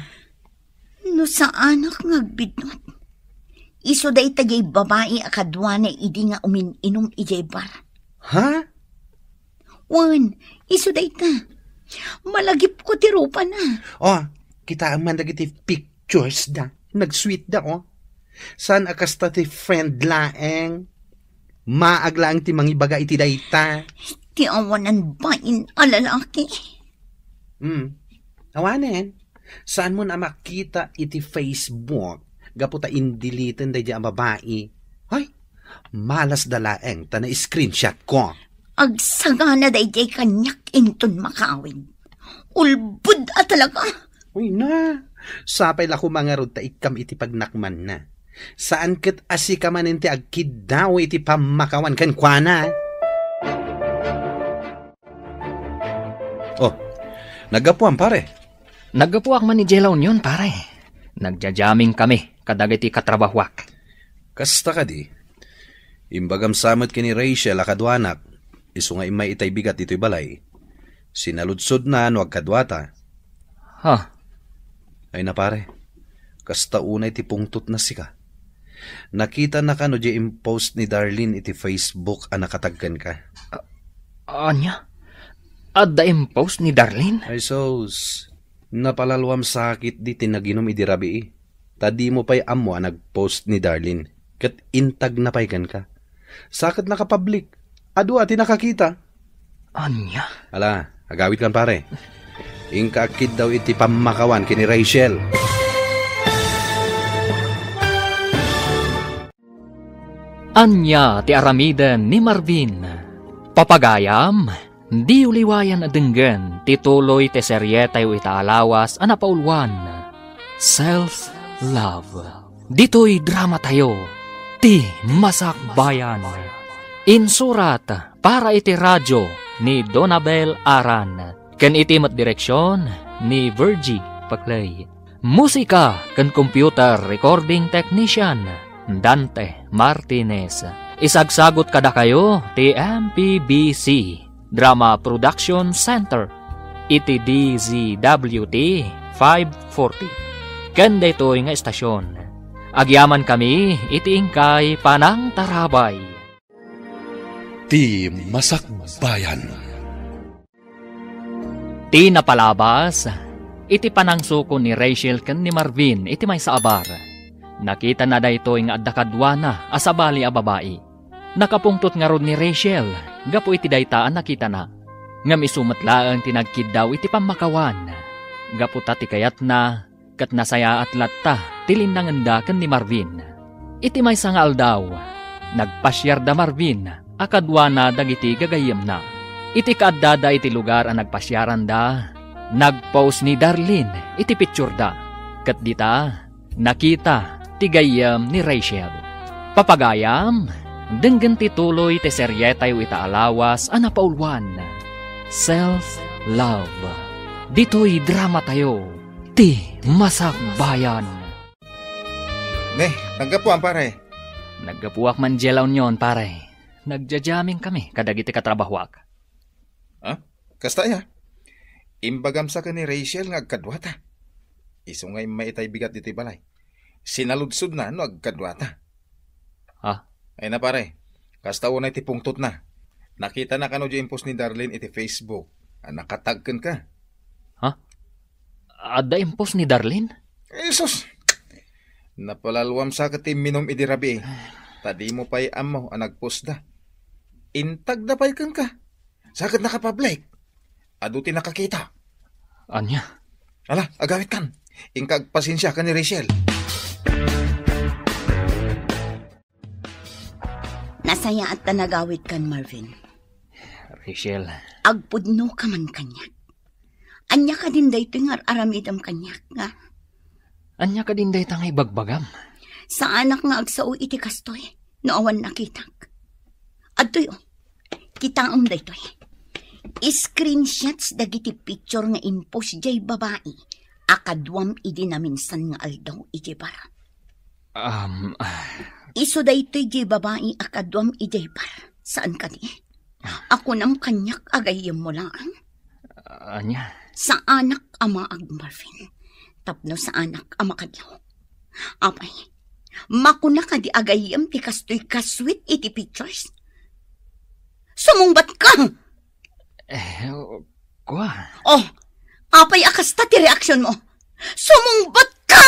No saan ak ngagbidnot? Iso day tagay babae akadwa na idi nga uminom ijay bar. Ha? Wan, iso day ta. Malagip ko ti rupa na. Oh, kita ang mandagiti pictures da. Nag-sweet da, oh. Saan akasta ti friend laeng? Maaglaang ti mangibaga iti dayta. Ti awanan bain alalaki. Awanen. Saan mo na makita iti Facebook? Gaputa indilitan day di ang babae. Ay, malas dalaeng ta na screenshot ko. Agsagana dayjay kanyak inton makawin. Ulbud talaga. Uy na, sapay lako mga rod ta ikam iti pagnakman na. Saan ket asika man iti agkid daw iti pamakawan kan kuana. Oh, nagapuan pare. Naggapuak man ni Jelaw yun, pare. Nagjajaming kami, kadag iti katrabahwak. Kasta ka di. Imbagam samot kini Rachel akadwanak. Isu nga imay itay bigat ito'y balay. Sinaludsod na no agkadwata. Ha? Ay na pare, kasta unay ti pungtot na sika. Nakita na ka no di impost ni Darlene iti Facebook ang nakataggan ka. Anya? Adda impost ni Darlene? Ay sos, napalalwam sakit di tinaginom idirabi. Tadi mo pa'y amo ang nagpost ni Darlene. Kat intag na pa'y ka. Sakit nakapublik. Adu ati nakakita. Anya? Ala, agawit kan pare. Ingkakid daw iti pamakawan kini Rachel. Anya ti aramiden ni Marvin. Papagayam, di uliwayan adenggen tituloy ti seryetay itaalawas anapaulwan. Self-love. Dito'y drama tayo. Ti Masakbayan. Insurat para iti radyo ni Donabel Aran. Ken iti direksyon ni Virgie Paclay. Musika ken computer recording technician Dante Martinez. Isagsagot kada kayo ti MPBC Drama Production Center. Iti DZWT 540. Ken daytoy nga estasyon. Agyaman kami iti ingkay Panang Tarabay. Ti Masakbayan. Ti napalabas, iti panangsuko ni Rachel ken ni Marvin iti may saabar. Nakita na daytoy nga adda kadwana asabali a babae. Nakapungtot nga rod ni Rachel, gapo iti daytaan nakita na. Ngam isumatlaang tinagkid daw iti pamakawan. Gapo ta ti kayat na, kat nasaya at latta, tilin nanganda ken ni Marvin. Iti may sangal daw, nagpasyar da Marvin, akadwana dagiti gagayem na. Iti kaadada iti lugar ang nagpasyaran da. Nagpost ni Darlene iti picture da. Kat dita, nakita ti gayem ni Rachel. Papagayam, denggen tituloy ti seryetay itaalawas anapaulwan. Self-love. Dito'y drama tayo. Ti Masakbayan. Naggapuan pare. Naggapuak man jelaw nyon, pare. Nagjajaming kami kadagiti katrabahwak. Kasta ya. Imbagam sa ka ni Rachel nga agkadwata. Isu nga maitay bigat dito'y balay. Sinaludsod na no agkadwata. Ha? Ay na pare, kasta unay ti pungtot na. Nakita na kano di impost ni Darlene iti Facebook. Nakatagken ka. Ha? Adda impos ni Darlene? Jesus! Napalalwam sa kati minom idirabi. Tadi mo pa'y amo ang nagpost da. Intag na pa'y kang ka. Sakit nakapublic. Aduti nakakita. Anya? Ala, agawit kan. Ingkag pasensya ka ni Rachel. Nasaya at tanagawit kan, Marvin. Rachel. Agpudno ka man kanyak. Anya ka din dayto nga aramidam kanyak nga. Anya ka din dayta nga ibagbagam. Sa anak nga agsao iti kastoy. Noawan nakitak. Adtoy kitaom daytoy. Screenshots dagiti picture nga impos jay babae. Akadwam idi na minsan nga aldaw iti bara. Iso daytoy jay babae akadwam ijay bara. Saan ka di? Ako nam kanyak agayem mo lang. Anya? Sa anak ama ag Marvin. Tapno sa anak ama kadlaw. Apay, makuna ka di agayem ti kastoy kaswit iti pictures. Sumungbat ka! Kwa? Oh, apay akasta ti reaksyon mo. Sumungbat ka!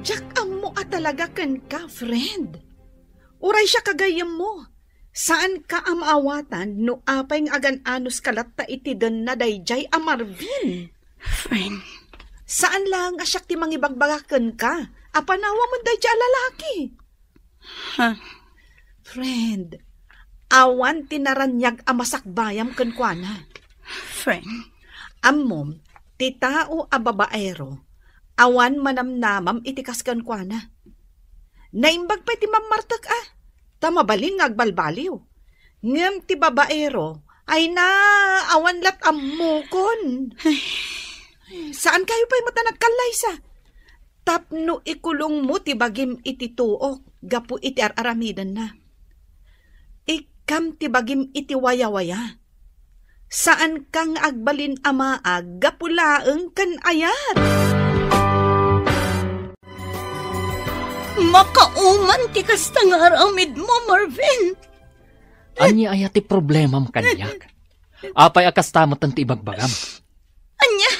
Jack, amo talaga kan ka, friend. Uray siya kagayam mo. Saan ka amaawatan no apay ng agan-anos kalatta iti den na dayjay a Marvin? Friend. Saan lang asyak ti mangibagbagaken ka? Apanawa mo dayjay a lalaki. Ha? Friend, awan tinaranyag amasakbayam kenkwana. Friend, Ammom, ti tao a babaero, awan manamnamam itikas kenkwana. Naimbag pa ti mamartek tamabalin nga agbalbaliw. Ngem ti babaero, ay na awan lat ammukon. Saan kayo pa'y matanagkalay sa? Tapno ikulong mo ti bagim iti tuok, gapu iti aramidan na. Ikam ti bagim iti waya-waya. Saan kang agbalin amaag, gapu laeng kan ayat. makauman ti kasta nga aramid mo, Marvin. Anya ay ti problemam kanyak. Apay akastamot ti ibagbagam. Anya,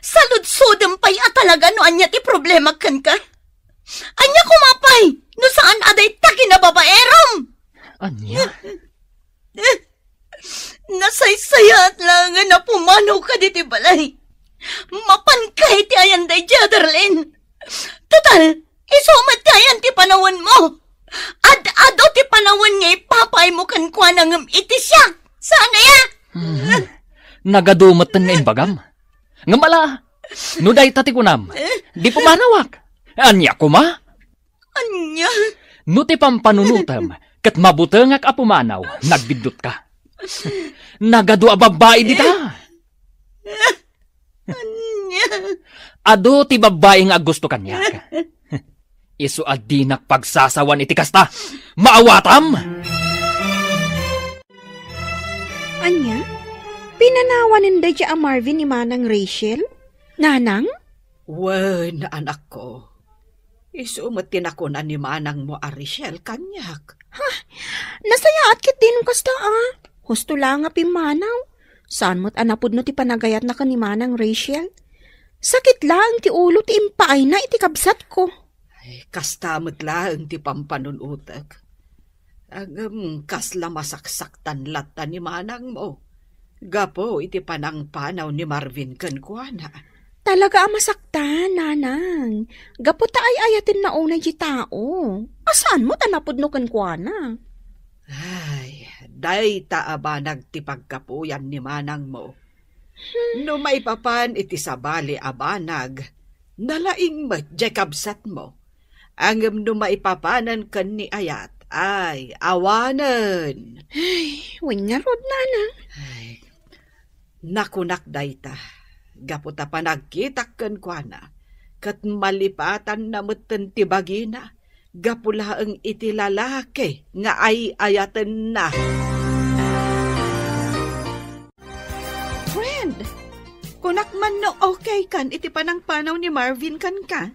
saludsudem pa'y talaga no anya ti problema kan ka. Anya kumapay, no saan aday ta kinababaeram. Anya? Nasaysayat lang nga na pumanaw ka di ti balay. Mapankay ti ayan day Jaderlin. Total, isumat ti ayan ti panawon mo. Ad-ado ti panawon nga ipapay mo kan kwa nang iti siya. Sana ya? Nagadumatan nga imbagam. Ngamala, no day tati kunam, di pumanawak. Anya kuma? Anya? No ti pampanunutam, kat mabutengak a pumanaw, nagbidot ka. Nagadu a babae dita. Anya? Ado ti babae nga gusto kanyak. Isu adinak pagsasawan iti kasta. Maawatam! Anya? Pinanawanin da dya a Marvin ni Manang Rachel? Nanang? Wen, anak ko. Isumatin ako na ni Manang mo a Rachel kanyak. Nasayaat kit din kasta Husto lang nga pimanaw. Saan mo't anapod no ti panagayat na ka ni Manang Rachel? Sakit lang ti ulo ti impaay na iti kabsat ko. Ay, kastamot lang ti pampanunutak. Agam kasla masaksaktan lata ni Manang mo. Gapo iti panangpanaw ni Marvin kenkwana. Talaga masaktan, nanang. Gapo ta ay ayatin na unay di tao. Asaan mo tanapod no kenkwana? Ay, day taaba nagtipagkapuyan ni Manang mo. No maipapan iti sabali abanag, nalaing madjakabsat mo. Angem no maipapanan kan ni ayat, ay awanan. Ay, wingarod, nanang. Ay, nakunak dayta, gaputa pa nagkitak kenkwana, kat malipatan na meten ti bagina, gapula ang iti lalaki nga ay ayaten na. Friend, kunak man no okay kan iti panangpanaw ni Marvin kan ka?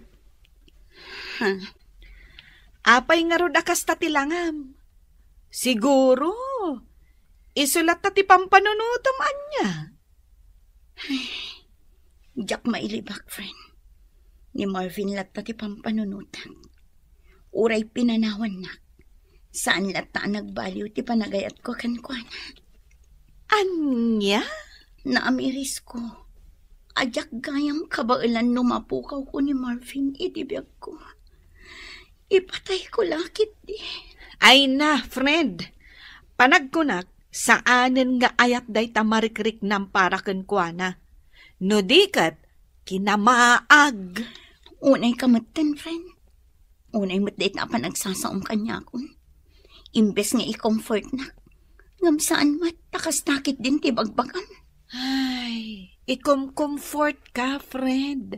Apay nga rod akas tatilangam. Siguro, isulat ta ti pampanunutom anya. Diyak mailibak, friend. Ni Marvin latta ti pampanunutan. Uray pinanawan na. Saan latta nagbaliw ti panagayat ko kankwana. Anya? Naamiris ko. Ajak gayam kabailan numapukaw ko ni Marvin itibiyag ko. Ipatay ko lakit di. Ay na, friend. Panagkunak, saanen nga ayat day tamarikrik ng para kenkwana. No dikat, kinamaag. Unay kamatan, friend. Unay matdate na pa nagsasaong kanya ko. Imbes nga i-comfort na. Ngam saan mat, takas nakit din tibagbagan. Ay, ikom-comfort ka, friend.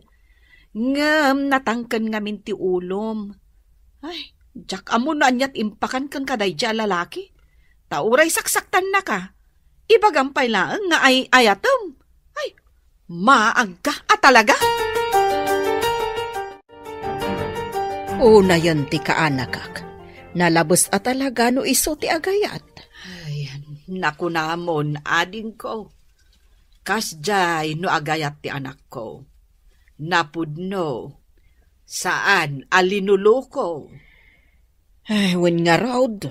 Ngam natangkan ngamin ti ulom. Ay, jak amo na anyat impakan kang kaday dya lalaki. Tauray saksaktan na ka. Ibagampay lang nga ay ayatom. Ay, maag ka talaga. Una yan ti kaanakak. Nalabos talaga no iso ti agayat. Ay, naku namon, ading ko. Kasjay no agayat ti anak ko. Napudno. Saan alinuluko? Ay, wen nga raod.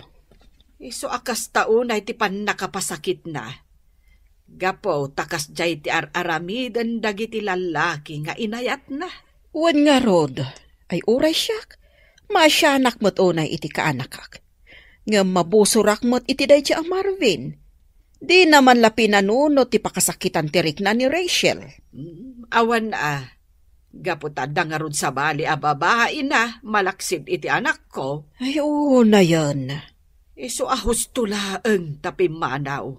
Iso akas taunay ti pan nakapasakit na. Gapo takas jay ti aramidan dagiti lalaki nga inayat na. Wen nga rod. Ay uray siyak. Masyanak mo't unay iti kaanakak. Nga mabusurak mo't iti day ang Marvin. Di naman la pinanuno ti pakasakitan tirik na ni Rachel. Awan gaputad nga rod sa bali a babae na malaksid iti anak ko. Ay, oo na yan. Iso ahos tulaang tapimanaw.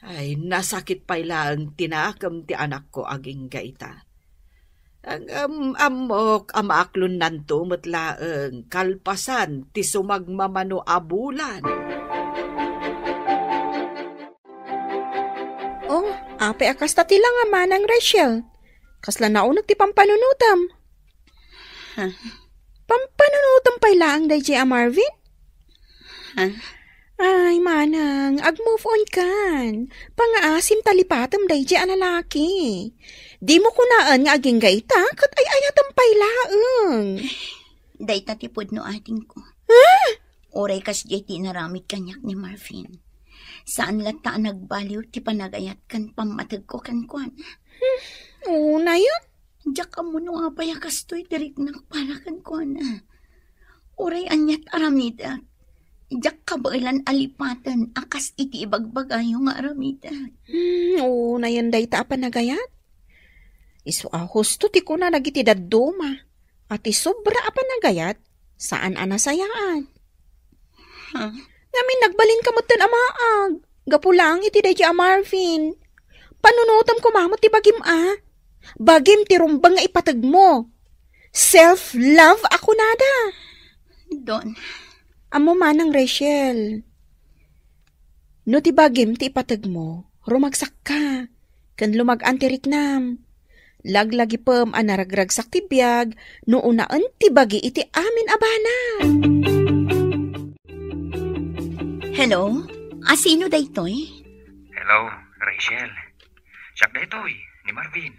Ay, nasakit pa ilang tinakam ti anak ko aging gaita. Ang amok amaaklon nanto matlaang kalpasan ti sumagmamano abulan. Oh, ape akas ta tila nga manang Rachel. Kasla naunag ti pampanunutam. Huh? Pampanunutam pa ilaang day a Marvin? Huh? Ay, manang, ag-move on kan. Pangaasim talipatam day a lalaki. Di mo kunaan nga aging gaita, kat ay ayatam pa ilaang. Day tatipod no ating ko. Oray kas jay naramid kanyak ni Marvin. Saan lata nagbaliw ti panagayat kan pamatag ko kan kuan. Oo na yun. Diyak ka mo nung apaya kastoy tirik na para kan kuan. Oray anyat aramida. Diyak ka ba ilan alipatan akas iti ibagbagayo nga aramida. Oo na yun day ta panagayat. Iso husto ti ko na nagiti daduma. At isobra panagayat saan anasayaan. Huh? Ngamin nagbalin ka mo ten amaag. Gapulang iti day a Marvin. Panunutam ko mamot ti bagim Bagim ti rumbang nga ipatag mo. Self-love ako nada. Don. Amo manang Rachel. No ti bagim ti ipatag mo, rumagsak ka. Kan lumag-an ti riknam. Laglagi pem anaragragsak ti biyag, no unaan ti bagi iti amin abana. Hello? Sino daytoy? Hello, Rachel. Siyak daytoy, ni Marvin.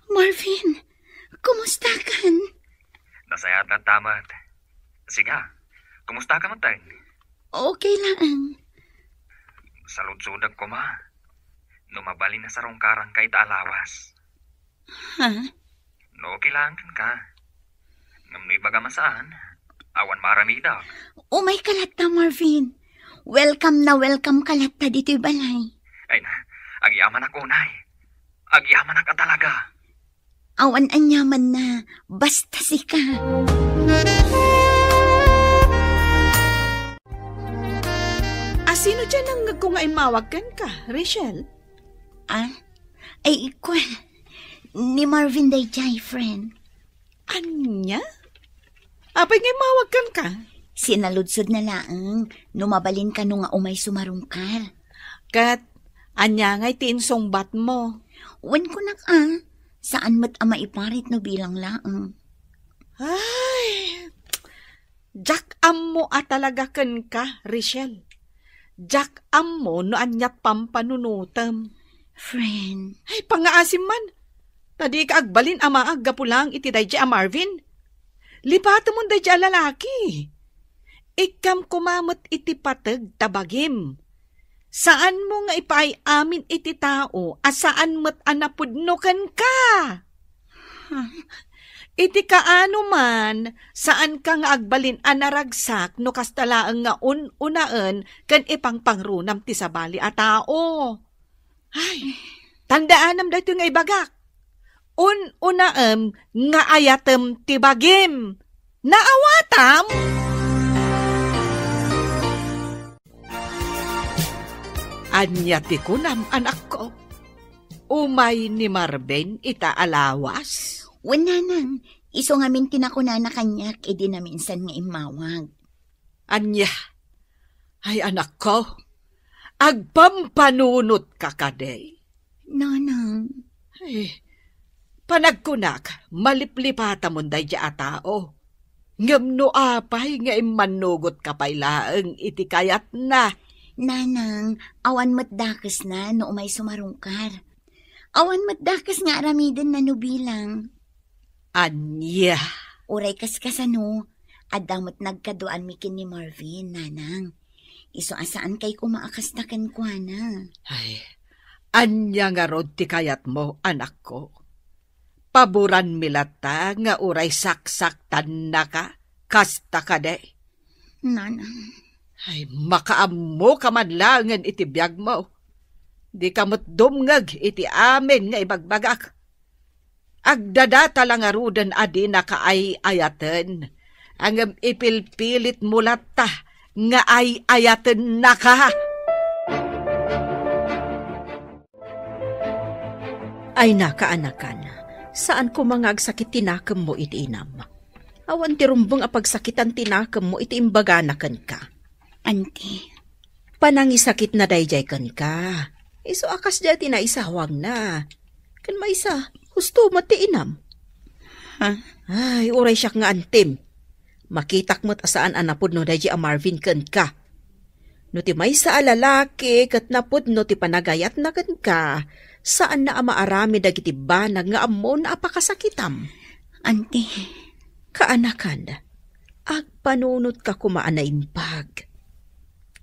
Marvin, kumusta kan? Nasayat na tamat. Siga, kumusta ka man tayo? Okay lang. Saludsudag ko ma. Numabali na sa rongkarang kay taalawas. No, kailangan ka. Ngam no ibaga masaan, awan maramida. Umay kalata, Marvin. Welcome na welcome kalata dito'y balay. Ay na, agyaman ako, nay. Agyaman ka talaga. Awan anyaman na, basta sika. Sino dyan ang kung ay mawagkan ka, Rachel? Ay, ikwan. Ni Marvin day jay, friend. Anya? Apay ngay mawagkan ka? Sinaludsod na laang, numabalin ka nung nga umay sumarungkar. Kat, anya ngay tiinsongbat mo. Wan ko nak saan mat ama iparit no bilang laang. Ay, Jack ammo talaga kan ka, Rachel. Jack ammo no anyat pampanunutam. Friend. Ay, pangaasim man. Tadi ka agbalin ama aggapulang iti dayja a Marvin. Lipata mo dayja a lalaki. Ikam kumamot iti patag tabagim. Saan mo nga ipaay amin iti tao, saan mo't anapudnukan ka? Iti kaano man, saan ka nga agbalin anaragsak no kastalaang nga unaan kan ipang pangrunam ti sabali a tao. Ay, tandaanam dito nga ibagak. Unaam nga ayatem ti bagim. Naawatam? Anya ti kunam, anak ko. Umay ni Marvin itaalawas. Wala nang, iso nga mintin ako na kanyak, edi na minsan nga imawag. Anya, ay anak ko, agpampanunot ka kaday. Nanang. Ay, panagkunak, maliplipata mo day a tao. Ngam no apay nga imanugot ka pailaang iti kayat na. Nanang, awan matdakas na no umay sumarungkar. Awan matdakas nga aramiden na nubilang. Anya. Uray kaskasano, adamot nagkaduan mikin ni Marvin, nanang. Iso asaan kay kumaakas na kankwana. Ay, anya nga rod ti kayat mo, anak ko. paboran milata nga uray saksaktan na ka, kasta ka de. Nanang. Ay, makaammo ka man langan iti biyag mo. Di ka mo't dumngag iti amin nga ibagbagak. Agdadata lang arudan adi na kaay-ayaten. Ang ipilpilit mulata nga ay-ayaten na ka. Ay nakaanakan, saan ko mga agsakit tinakam mo iti inam? Awan ti rumbong apagsakitan tinakam mo iti imbaganakan ka. Auntie. Panangisakit na dayjay kan ka. Iso akas dati na isawang na. Kan maisa, husto mo ti inam. Ha? Ay, uray siyak nga antim. Makitak mo't asaan anapod no dayjay a Marvin kan ka. No ti maysa a lalaki kat napod no ti panagayat na kan ka. Saan na amaarami dagiti banag nga amon apakasakitam? Auntie. Kaanakan, agpanunot ka kumaan na imbag.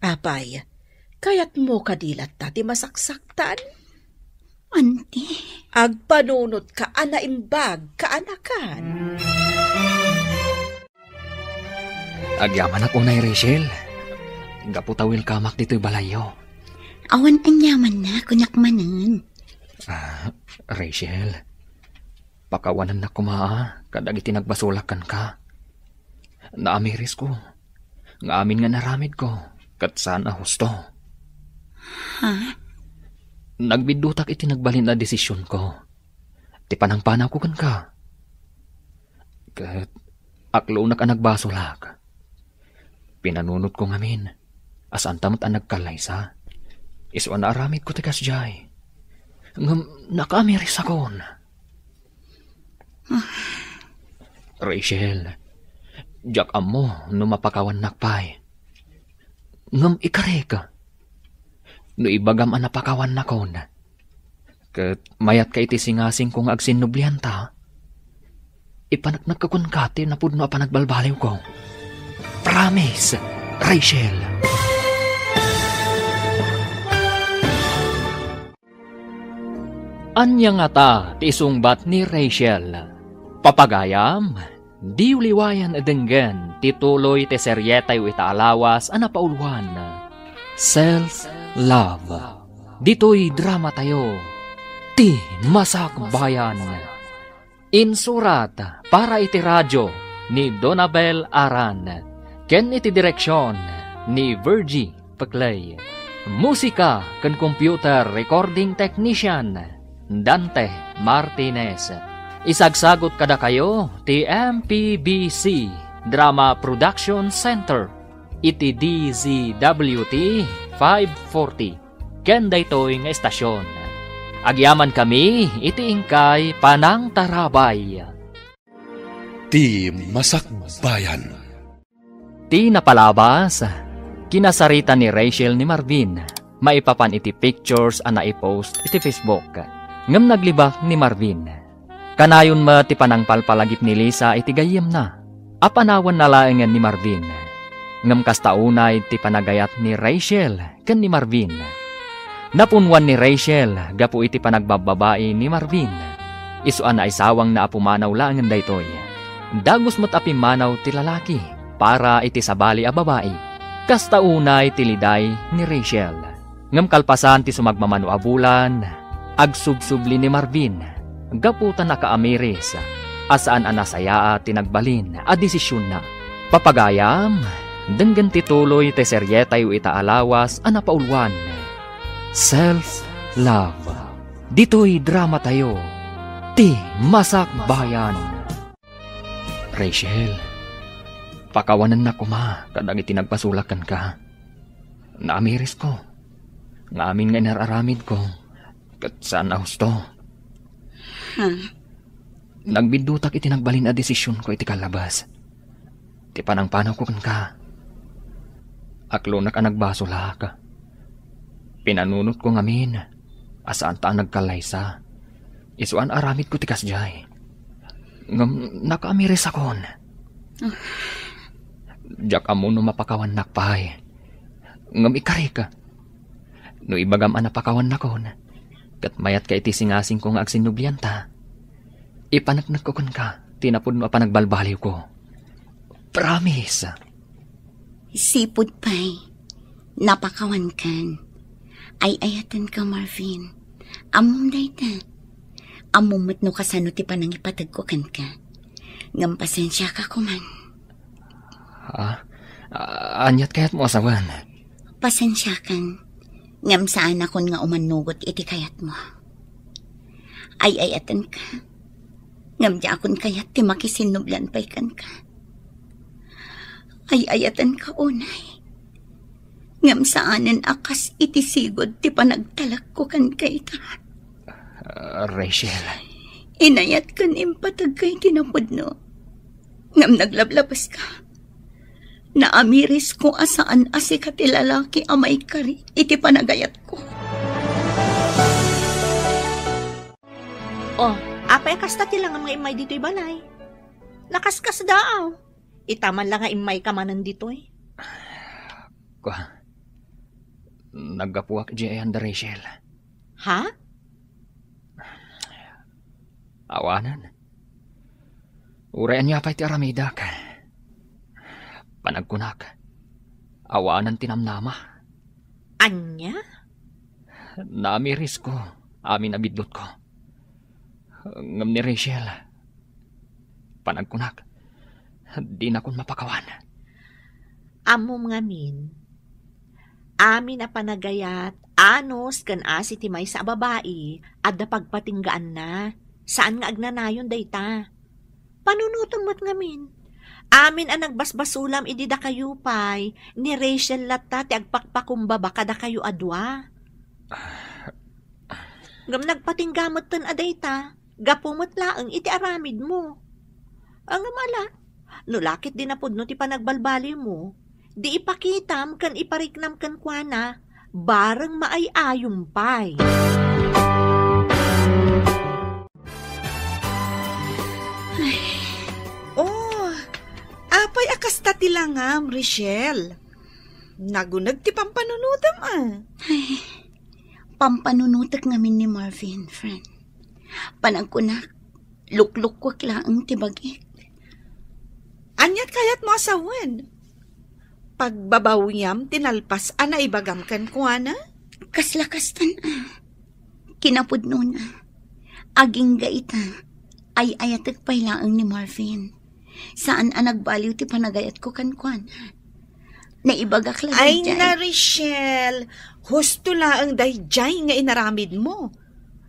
Apay, kayat mo kadilat tati masaksaktan? Auntie. Agpanunot ka ana imbag, kaanakan. Agyaman ako na Rachel. Gaputawil kamak dito'y balayo. Awan anyaman na, kunyak manan. Rachel, pakawanan na kumaa, kadag iti nagbasulakan ka. Naamiris ko, nga amin nga naramid ko, kat saan a husto. Ha? Nagbidutak iti nagbalin na desisyon ko. Ti panangpanaw ko kan ka. Kat aklo na ka nagbasulak. Pinanunot ko ngamin, asaan tamot ang nagkalaysa. Iso na aramid ko tikas jay. Nakamiris akon. Rachel, jak amo no mapakawan nakpay. Ngam ikare ka. No ibagam ang napakawan nakon. Kat mayat ka iti singasing kong agsinublihan ta. Ipanaknag ka kun kati na pudno apanagbalbaliw ko. Promise, Rachel. Anya nga ta ti isungbat ni Rachel. Papagayam, di uliwayan adenggan tituloy ti seryetay itaalawas ana paulwan. Self-love. Dito'y drama tayo. Ti Masakbayan. Insurat para iti radyo ni Donabel Aran. Ken iti direksyon ni Virgie Paclay. Musika ken computer recording technician Dante Martinez. Isagsagot kada kayo ti MPBC Drama Production Center iti DZWT 540 ken daytoy nga estasyon. Agyaman kami iti ingkay Panang Tarabay. Ti Masakbayan. Ti napalabas, kinasarita ni Rachel ni Marvin. Maipapan iti pictures ana i-post iti Facebook. Ngam naglibak ni Marvin. Kanayon ma ti panangpalpalagip ni Lisa iti gayem na. Apanawan na laengan ni Marvin. Ngam kastaunay ti panagayat ni Rachel ken ni Marvin. Napunwan ni Rachel gapu iti panagbababae ni Marvin. Isuan na isawang na apumanaw laengan daytoy. Dagos mo't apimanaw ti lalaki para iti sabali a babae. Kastaunay ti liday ni Rachel. Ngam kalpasan ti sumagmamano a bulan, agsubsubli ni Marvin, gaputan na kaamiris, asaan anasaya tinagbalin a desisyon na. Papagayam, denggan tituloy te seryetay itaalawas a napaulwan. Self-love. Dito'y drama tayo. Ti Masakbayan. Rachel, pakawanan na kuma kadag itinagpasulakan ka. Naamiris ko. Ngaamin nga nararamid ko. Kat saan na husto? Nagbidutak itinagbalin a desisyon ko iti kalabas. Ti panangpanaw ko kan ka. Aklo na ka nagbasula ka. Pinanunot ko ngamin. Asaan ta nagkalaysa. Isuan aramid ko tikas jay. Nakaamiris akon. Jak amo no mapakawan nakpay. Ngam ikari ka. No ibagam napakawan nakon. Kat mayat ka iti singasing kong agsinublian ta. Ipanagnak ko kun ka, tinapod mo panagbalbaliw ko. Promise. Sipod pa'y, napakawan kan. Ay ayatan ka, Marvin. Amom dayta. Amom no kasano ti panang ipatagkukan ka. Ngam pasensya ka kuman. Anyat kayat mo asawan. Pasensya kan. Ngam saan akon nga umanugot iti kayat mo. Ay ayatan ka. Ngam di akon kayat ti makisinublan pa'y kan ka. Ay ayatan ka unay. Ngam saanan akas iti sigod ti panagtalak ko kan kay ta. Rachel. Inayat kan impatag kay tinapod no. Ngam naglablabas ka. Naamiris ko asaan asi ka ti lalaki amay kari iti panagayat ko. Oh, apay kasta ti lang ang mga imay dito'y balay. Nakaskas daaw. Itaman lang nga imay ka manan dito'y. Naggapuak di ayan da Rachel. Ha? Awanan. Urayan niya pa'y ti aramidak. Panagkunak. Awanan tinamnama. Anya? Naamiris ko. Amin abidlot ko. Ngam ni Rachel. Panagkunak. Di na kun mapakawan. Amom ngamin. Amin na panagayat, anos kan asi ti may sa babae, at da pagpatinggaan na, saan nga agnanayon dayta. Panunutom mo't ngamin. Amin ang nagbasbasulam idida kayo pay, ni Rachel latta ti agpakpakumbaba kada kayo adwa. Ngam nagpatinggamot tan adayta, gapumot laang iti aramid mo. Ang amala, nulakit din na pudno ti panagbalbali mo, di ipakitam kan ipariknam kan kuana, bareng maayayumpay. Oh, apay akasta tilangam, Rachel. Nagunag ti pampanunutam Ay, pampanunutak ngamin ni Marvin, friend. Panagkunak, lukluk ko klaang tibagik. Anyat kayat mo asawan. Pagbabawiyam, tinalpas, ana ibagam kan kuana? Kaslakastan kinapudno na. Aging gaita, ay ayatek pailaang ni Marvin. Saan nagbaliw ti panagayat ko kan kuana? Naibagak lang Ay dyan. na, Rachel, husto laang dayjay nga inaramid mo.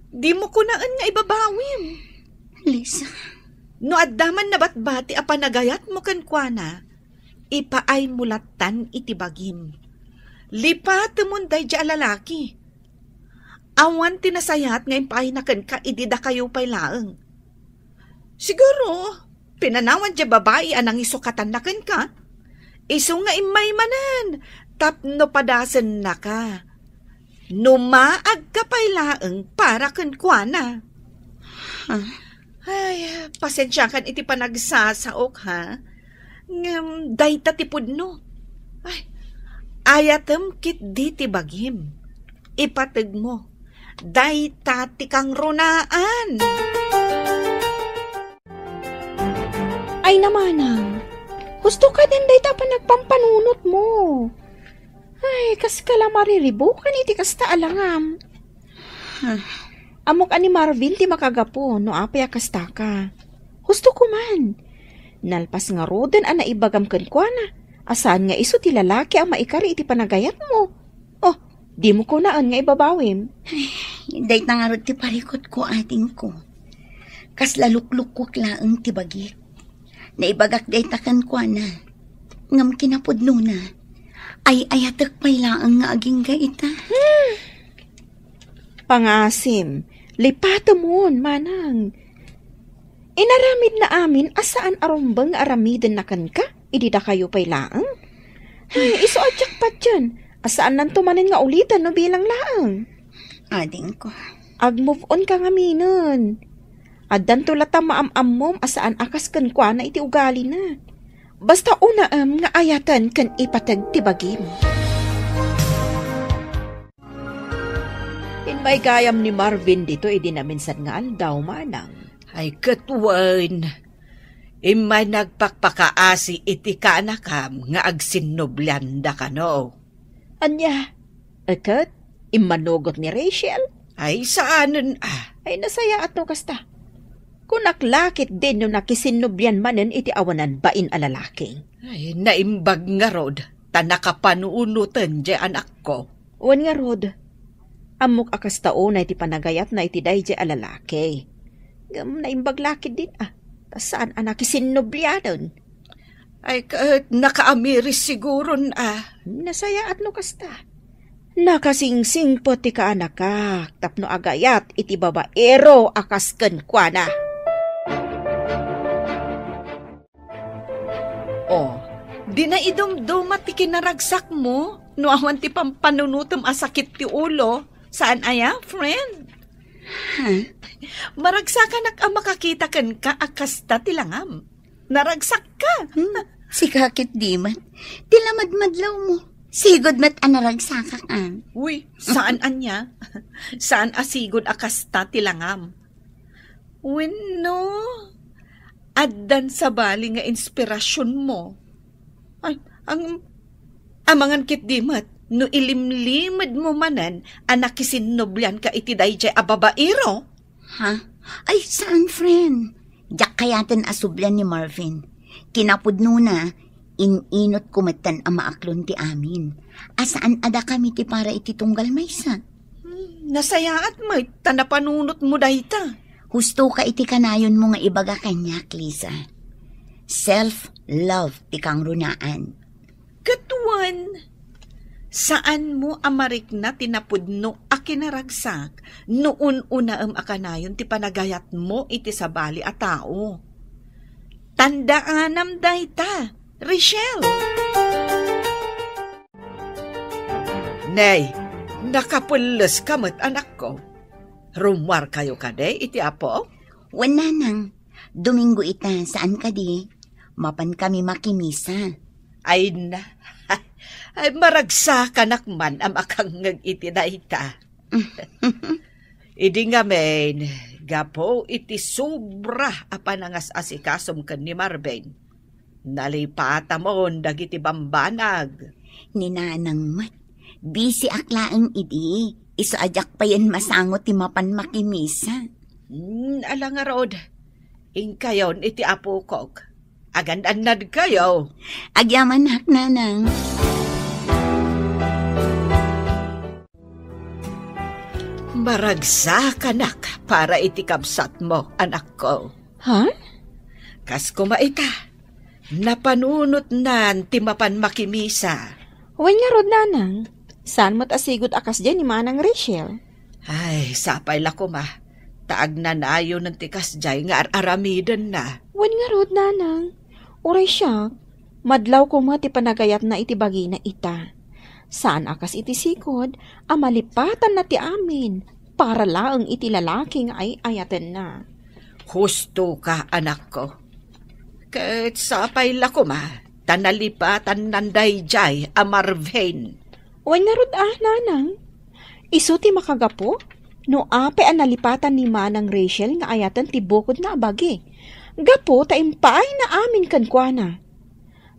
Di mo kunaan nga ibabawim. Lisa, No addaman na batbati a panagayat mo kan kuana, ipaay mulatan itibagim. Lipat mon dayjay lalaki. Awan tinasayat nga impay na kan ka idida kayo pay laang. Siguro, pinanawan dya babae anang isukatan na kan ka. Iso nga imay manan, tapno padasan na ka. Numaag ka pay laang para kan kuana. Ay, pasensya kan iti panagsasaok ha. Dayta tipudno. Ay, ayatem kit di tibagim. Ipatag mo. Dayta ti kang runaan. Ay namanang, gusto ka din dayta pa nagpampanunot mo. Ay, kas kala mariribukan iti kasta alangam. Amok ani Marvin ti makagapo no apay kasta ka. Gusto ko man. Nalpas nga roden ana ibagam ken kuana. Asaan nga iso ti lalaki ang maikari iti panagayat mo. Oh, di mo ko naan nga ibabawim. dayta nga rod ti parikot ko ating ko. Kas lalukluk ko klaang ti bagik. Naibagak dayta kan kuana. Ngam kinapudno na. Ay ayatek pay laang nga aging gaita. Pangasim, lipata mon, manang. Inaramid na amin asaan arumbang aramidin na kan ka? Idida kayo pay laang? Ay, iso adyak pa dyan. Asaan nang tumanin nga ulitan no bilang laang? Ading ko. Ag-move on ka nga minon. Addan tulata maam-am mom asaan akas kan kwa na iti ugali na. Basta una nga ayatan kan ipatag tibagim. Inmay gayam ni Marvin dito, idi na minsan nga aldaw manang. Ay katwan, imay nagpakpakaasi iti ka anakam nga agsinublanda ka no. Anya, akat, imanugot ni Rachel. Ay saanan Ay nasaya at no kasta. Kung naklakit din no nakisinubyan manen iti awanan bain alalaki. Ay naimbag nga rod, tanakapanuunutan di anak ko. Wan nga rod, amok akas taon na iti panagayat na iti day di alalaki. Naimbag lakit din tas saan nakisinubyanon? Ay nakaamiris siguro Nasaya at no kasta. Nakasingsing po ti ka anak ka, tapno agayat iti babaero akas kenkwana. Di na idumdumat ti kinaragsak mo, no awan ti pampanunutom asakit ti ulo. Saan aya, friend? Maragsakan makakita kan ka akasta ti langam. Naragsak ka. Si kakit di man, tilamadmadlaw mo. Sigod mat anaragsakak Uy, saan anya? Saan asigod akasta ti langam? Wenno, addan sa bali nga inspirasyon mo. Ay, ang amangan kit di mat, no ilimlimad mo manan, anak kisinubyan ka iti dayjay ababairo. Ha? Ay, saan, friend? Diyak kayaten asublan ni Marvin. Kinapudno na, ininot kumatan ang maaklon ti amin. Asaan ada kami ti para iti tunggal maysa? Nasayaat mo, tanapanunot mo dayta. Husto ka iti kanayon mo nga ibaga kanyak, Lisa. Self-love ti kang runaan. Katuan, saan mo amarik na tinapudno a kinaragsak noon una akanayon ti panagayat mo iti sabali a tao. Tandaanam dayta, Rachel. Nay, nakapulos kamot anak ko. Rumwar kayo kade iti apo? Wala nang. Domingo ita, saan ka di? Mapan kami makimisa. Ay na, ay maragsakan akman am akang iti na ita. Idi nga men, gapo iti sobra apanangas asikasom kan ni Marvin. Nalipata mo dagiti bambanag. Ninanang mat, busy aklaang idi, isaadyak pa yan masangot ti mapan makimisa. Alang nga rod, ingkayon iti apo kog. Agandanad kayo. Agyaman hak nanang. Maragsakan anak para iti kabsat mo, anak ko. Ha? Kas kumaita, napanunot nan ti mapan makimisa. Huwag nga rod nanang. Saan mo't asigod akas dyan ni Manang Rachel? Ay, sapay lako ma. Taag na nayo ng tikas dyan nga aramidan na. Huwag nga rod nanang. Uray siya, madlaw ko ti panagayat na iti bagi na ita. Saan akas iti sikod, amalipatan na ti amin, para laang iti lalaking ay ayaten na. Husto ka, anak ko. Kahit sapay lako ma, tanalipatan nanday jay a Marvin. Huwag nga rod nanang. Isu ti makagapo, no ape ang nalipatan ni Manang Rachel nga ayaten ti bukod na abagi. Gapo taimpaay na amin kankwana.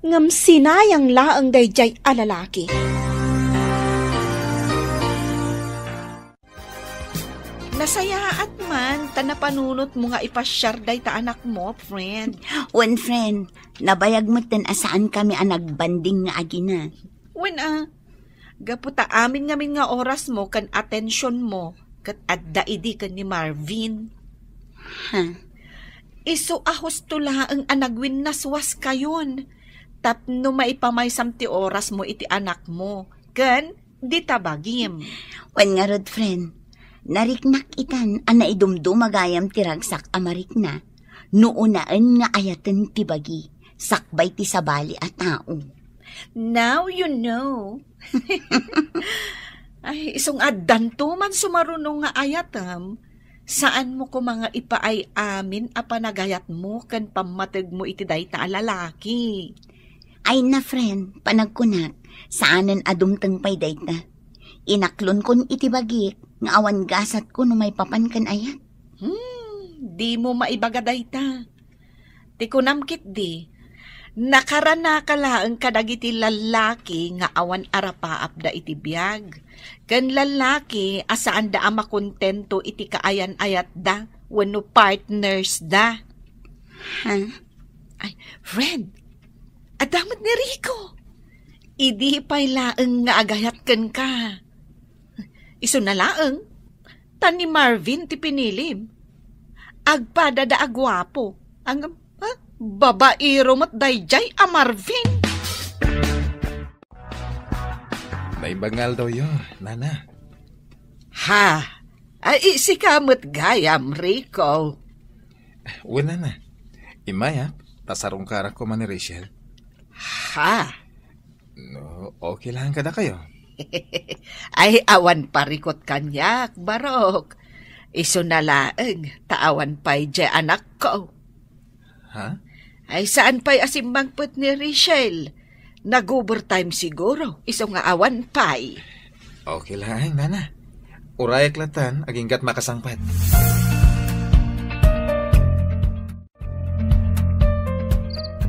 Ngam sinayang laang dayjay alalaki. Nasayaat man, tanapanunot mo nga ipasyar day ta anak mo, friend. One friend, nabayag mo tan asaan kami ang nagbanding nga agina. When gapo ta amin nga oras mo kan atensyon mo, kat adda idi kan ni Marvin. Ha? Iso ahos tula ang anagwin naswas kayon. Tapno maipamaysam ti oras mo iti anak mo. Kan, di tabagim. Wan nga rod, friend. Nariknak itan ang naidumdumagayam ti ragsak amarik na. Nuunaan nga ayaten ti bagi. Sakbay ti sabali at tao. Now you know. Ay, isong addan to man sumarunong nga ayatam. Saan mo ko mga ipaay amin a panagayat mo kan pamatag mo iti dayta a lalaki? Ay na friend, panagkunak, saanan adumteng pay dayta. Inaklon kon iti bagik, nga awan gasat ko no may papan kan ayat. Di mo maibagaday ta. Ti kunamkit di, nakarana ka laang kadagiti lalaki nga awan arapaap da iti biyag. Kan lalaki asaan da ama kontento iti kaayan-ayat da, wano partners da. Ha? Ay, friend, adamat ni Rico. Idi pa'y laeng nga agayat ken ka. Iso na laeng, tan ni Marvin ti pinilim. Agpada da agwapo, ang babairo mat dayjay a Marvin. May bangal daw yun, nana. Ha, ay isi kamot gayam, Rico. Wala na. Imaya, tasarong karak ko man ni Rachel. Ha? No, okay lang kada kayo. Ay, awan parikot kanyak, Barok. Iso na laeng, taawan pa'y je anak ko. Ha? Ay, saan pa'y asimbangput ni Rachel? Nag-overtime siguro, iso nga awan pa'y. Okay lang, nana. Urayak latan, aginggat makasangpat.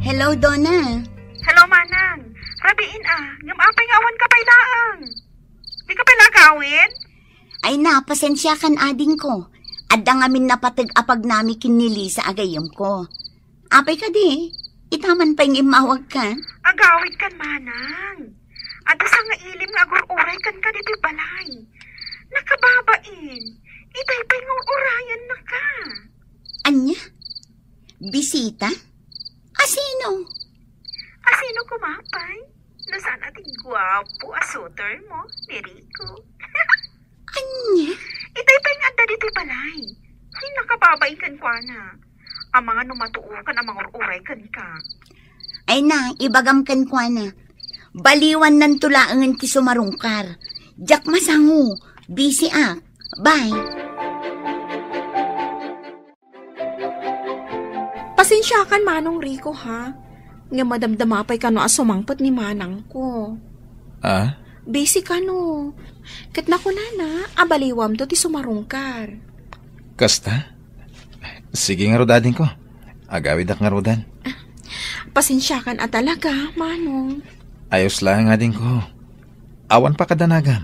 Hello, Donna. Hello, Manang. Rabiin ngam apay nga awan ka pa'y laang. Di ka pa'y lagawin? Ay na, pasensya kan ading ko. Adda ngamin napatag-apag nami kinili sa agayom ko. Apay ka di, itaman pa yung imawag ka. Agawid kan, Manang. At sa nga ilim nga agur-uray kan ka dito balay. Nakababain. Itay pa'y nga urayan na ka. Anya? Bisita? Asino? Asino kumapay? Nasaan ating gwapo asuter mo, ni Rico? Anya? Itay pa'y nga dito balay. Ay, nakababain kan kwa na. Ang mga numatuukan ang mga uray kan ka. Ay na, ibagam kan kwa na. Baliwan ng tulaangan ti sumarungkar. Jak masangu, busy Bye. Pasensya kan Manong Rico ha. Nga madamdamapay ka no asumangpat ni Manang ko. Ah? Busy ka no. Kat na ko na, abaliwam to ti sumarungkar. Kasta? Sige nga rodadin ko. Agawid ak nga rodan. Pasensya kan talaga, Manong. Ayos lang nga din ko. Awan pa kadanagam.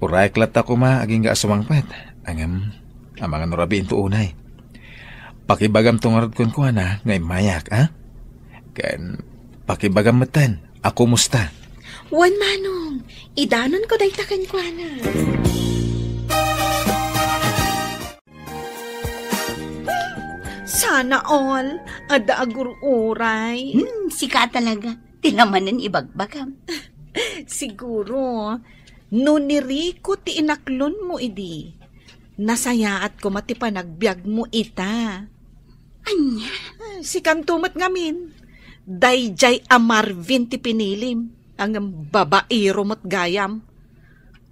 Uray klat ako aging ga asumangpat. Ang mga nurabiin to unay. Pakibagam tungarod kon ko na ngay mayak, ha? Kan pakibagam matan. Ako musta? Wan, Manong. Idanon ko daytakan ko na. Sana all, ada agur-uray. Sika talaga. Tilamanan ibagbagam. Siguro, no ni Rico ti inaklon mo idi. Nasayaat ko mati panagbiag mo ita. Anya? Si kantumat ngamin. Dayjay a Marvin ti pinilim. Ang babairo mo't gayam.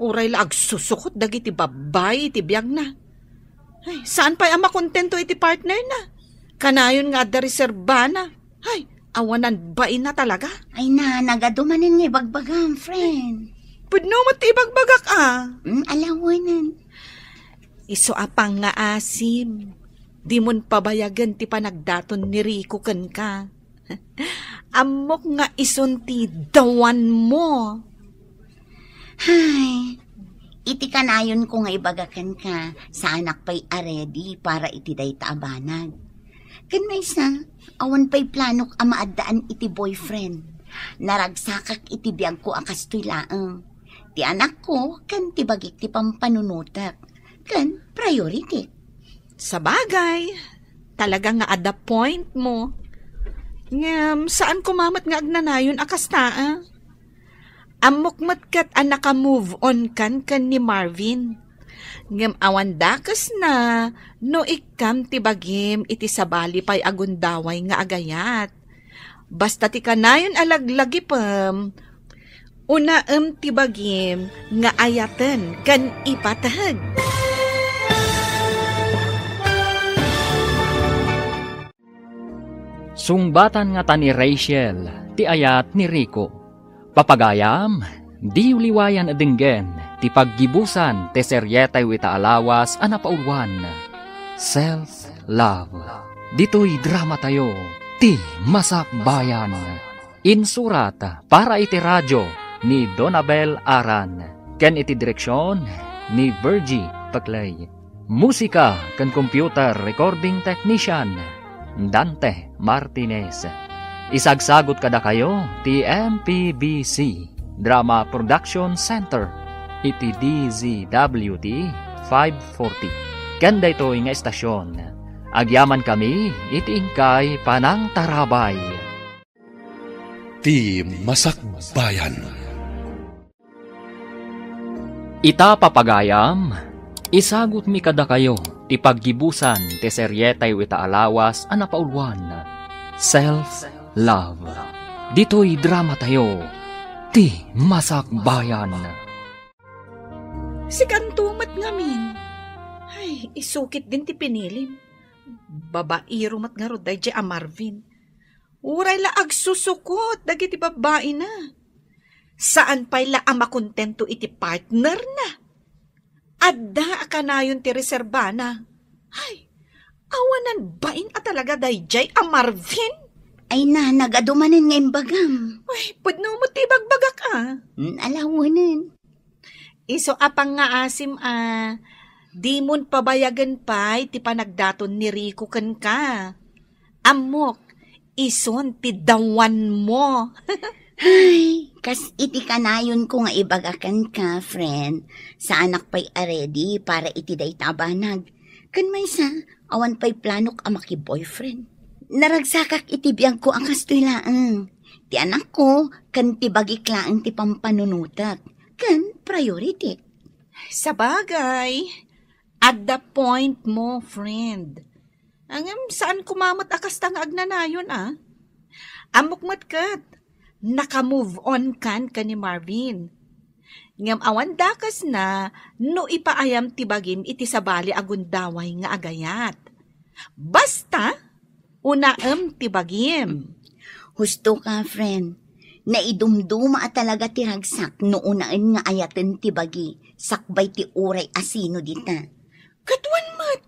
Uray la agsusukot dagiti babay ti biag na. Ay, saan pa'y ama kontento iti partner na? Kanayon nga da reserba na. Ay, awanan bain na talaga. Ay na, nagadumanin nga ibagbagam, friend. Pudno mo ti ibagbagak Alawanan. Iso apang nga asim. Di mon pabayagan ti panagdaton ni Rico ken ka. Amok nga ison ti dawan mo. Hay, iti kanayon ko nga ibagakan ka sa anak pa'y aredy para iti day taabanag. Kan may isa, awan pa'y planok amaadaan iti boyfriend. Naragsakak iti biyag ko akas to'y laang. Ti anak ko, kan ti bagik ti pampanunutak. Kan priority. Sa bagay, talaga nga ada point mo. Ngam, saan kumamat nga agnanayon akas taa? Amok kat anak move on kan ni Marvin. Ngam awan dakas na, no ikam ti bagim iti sabali pa'y agundaway nga agayat. Basta ti kanayon alaglagi pam, una ti bagim nga ayaten kan ipatahag. Sungbatan nga ta ni Rachel, ti ayat ni Rico. Papagayam, di uliwayan adinggen, ti paggibusan, ti seryetay wita alawas, anapaulwan. Self Self-Love. Dito'y drama tayo, ti Masakbayan. Insurat para iti radyo ni Donabel Aran. Ken iti direksyon ni Virgie Paclay. Musika ken computer recording technician Dante Martinez. Isagsagot kada kayo ti MPBC Drama Production Center iti DZWT 540. Kanda ito nga estasyon. Agyaman kami iti ingkay Panang Tarabay. Ti Masakbayan. Ita papagayam, isagot mi kada kayo ti paggibusan ti seryetay ita alawas a napaulwan. Self-Love. Dito'y drama tayo, ti Masakbayan. Si kantumat ngamin. Ay, isukit din ti pinilim. Babairo mat nga roday di Marvin. Uray la agsusukot, dagiti babae na. Saan pa'y la makontento iti partner na? Adda akanayon ti reserbana. Ay, awanan bain at talaga dayjay Marvin? Ay na, nagadumanin nga imbagam. Ay, pudno mo ti bagbagak Alawanan. Iso apang nga asim di mon pabayagan pa ti panagdaton ni Rico ken ka. Amok, ison ti dawan mo. Ay, kas iti kanayon ko nga ibagakan ka, friend. Sa anak pa'y aredy para iti day tabanag. Kan may sa, awan pa'y planok amaki boyfriend. Naragsakak iti biyag ko ang kastoylaan. Ti anak ko, kan ti bagiklaan ti pampanunutak. Kan priority. Sa bagay, at the point mo, friend. Angam, saan kumamat akas tang agnanayon, Amok matkat, naka-move on kan ni Marvin. Ngam awan dakas na, no ipaayam tibagim iti sabali agundaway nga agayat. Basta, unaam tibagim. Husto ka, friend. Naidumduma at talaga tiragsak no unaan nga ayaten tibagi. Sakbay ti uray asino dita. Katwan mat.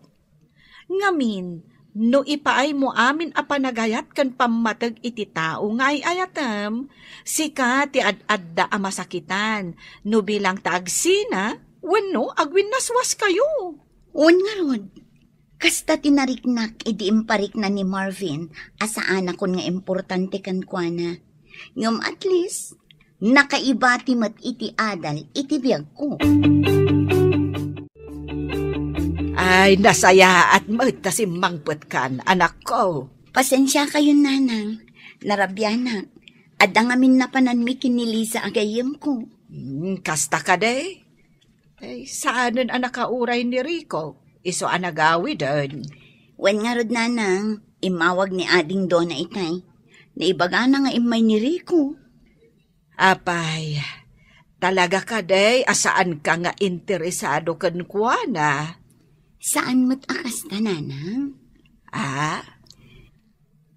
Ngamin, no ipaay mo amin a panagayat kan pamatag iti tao nga ay ayatam, sika ti ad-adda a masakitan, no bilang taagsina, wano agwin naswas kayo. Un nga rod, kasta tinariknak idi imparik na ni Marvin asa anak kon nga importante kan kuana. Ngam at least, nakaibati mat iti adal iti biyag ko. Ay, nasaya at magtasimangput kan, anak ko. Pasensya kayo, nanang. Narabyanak. At ang amin na pananmi kinilisa agayem ko. Kasta ka de. Ay, saanan ang nakauray ni Rico? Iso anagawi doon. Wen nga rod, nanang, imawag ni ading do na itay. Naibaga na nga imay ni Rico. Apay, talaga ka de, asaan ka nga interesado kan kuana? Saan mo't akas ka, nanang?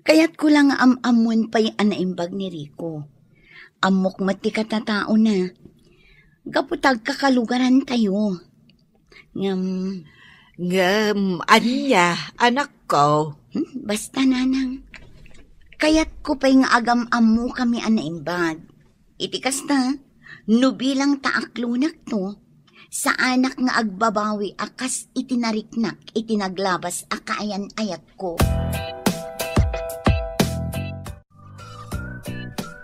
Kaya't ko lang am-amon pa'y anaimbag ni Rico. Amok mati katatao na. Gaputag kakalugaran tayo. Ngam, anya, anak ko. Basta, nanang. Kaya't ko pa'y nga agam-amu kami anaimbag. Itikas na, no bilang taaklunak to, sa anak nga agbabawi akas itinariknak, itinaglabas akaayan-ayat ko.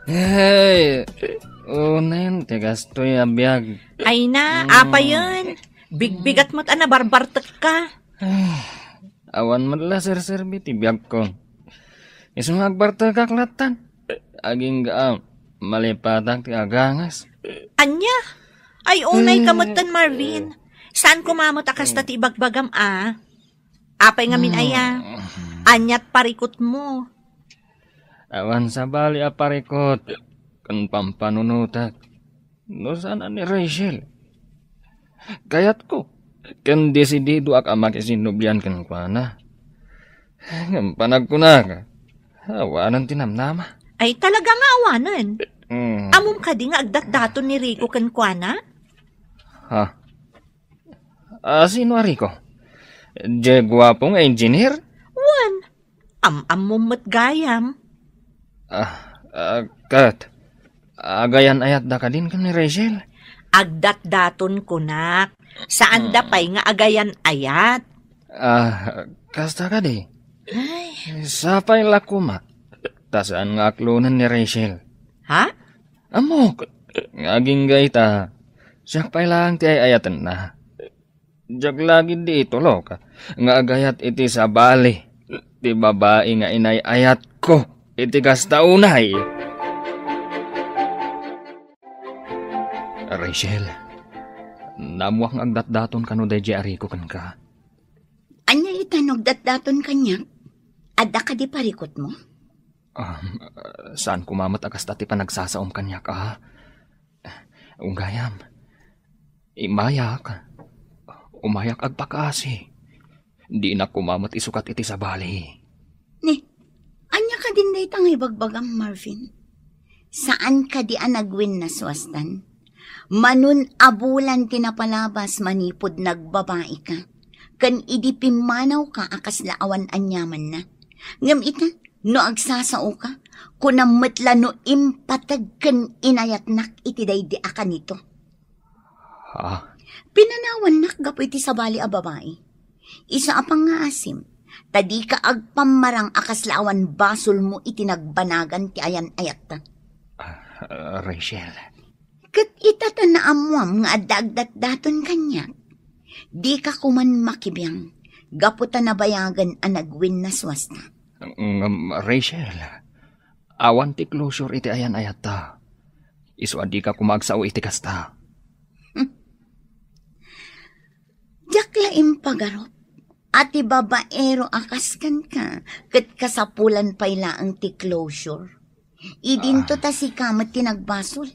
Hey, unen, tigas to'y abiyag. Ay na, apa yun? Bigbigat mo't barbartek ka. Awan madla sir-serbi ti biyag ko. Isang agbarta kaklatan. Aging malipatak ti agangas. Anya? Ay, unay kamutan, Marvin. Saan kumamot akas ta ti ibagbagam, Apay ngamin aya. Anyat parikot mo. Awan sa bali aparikot. Kan pampanunutak. No sana ni Rachel. Kayat ko. Kan desidido ak amak isinubyan kan kwa na. Panag ko na ka. Awanan tinamnama. Ay, talaga nga awanan. Amom ka di nga agdat-dato ni Rico kan kwa na? Sino Rico? Je guwapong engineer? Am mo matgayam. Kat, agayan ayat da ka din ka ni Rachel. Agdat-daton ko nak. Saan da pa'y nga agayan ayat? Kasta ka di. Ay, Sapay lakumak. Tasaan nga aklunan ni Rachel. ha? Amok, ngaging gayta. Siyak pa'y lang ti ay ayatan na. Diyak lagi di itulo ka. Nga agayat iti sa bali. Ti babae nga inay ayat ko. Iti kasta unay. Rachel, namuak ng agdat-daton ka no deje ariko kan ka. Anya itanog dat-daton kanyak? Adda ka di parikot mo? Saan kumamat agas dati pa nagsasaom kanya ka? Unggayam, umayak agpakaasi. Di na kumamat isukat iti sa bali. Ni, anya ka din day tang ibagbagang Marvin? Saan ka di anagwin na swastan? Manun abulan tinapalabas manipod nagbabae ka. Kan idipimanaw ka akas laawan anyaman na. Ngam ita, no agsasao ka, kunamatla no impatag kan inayatnak iti day di aka nito. Ha? Pinanawan nak gapo iti sabali a babae. Isa apang nga asim, tadi ka agpamarang akas laawan basol mo iti nagbanagan ti ayan ayat. Rachel. Kat itata na amuam nga adagdat-daton kanya. Di ka kuman makibiyang, gaputa na bayagan ang nagwin na swasta. Rachel, awan ti closure iti ayan ayata. Isu adi ka kumagsao iti kasta. Diyak laim pagarop, ati babaero akaskan ka, kat kasapulan payla ang ti closure. Idinto ta si kamat tinagbasol.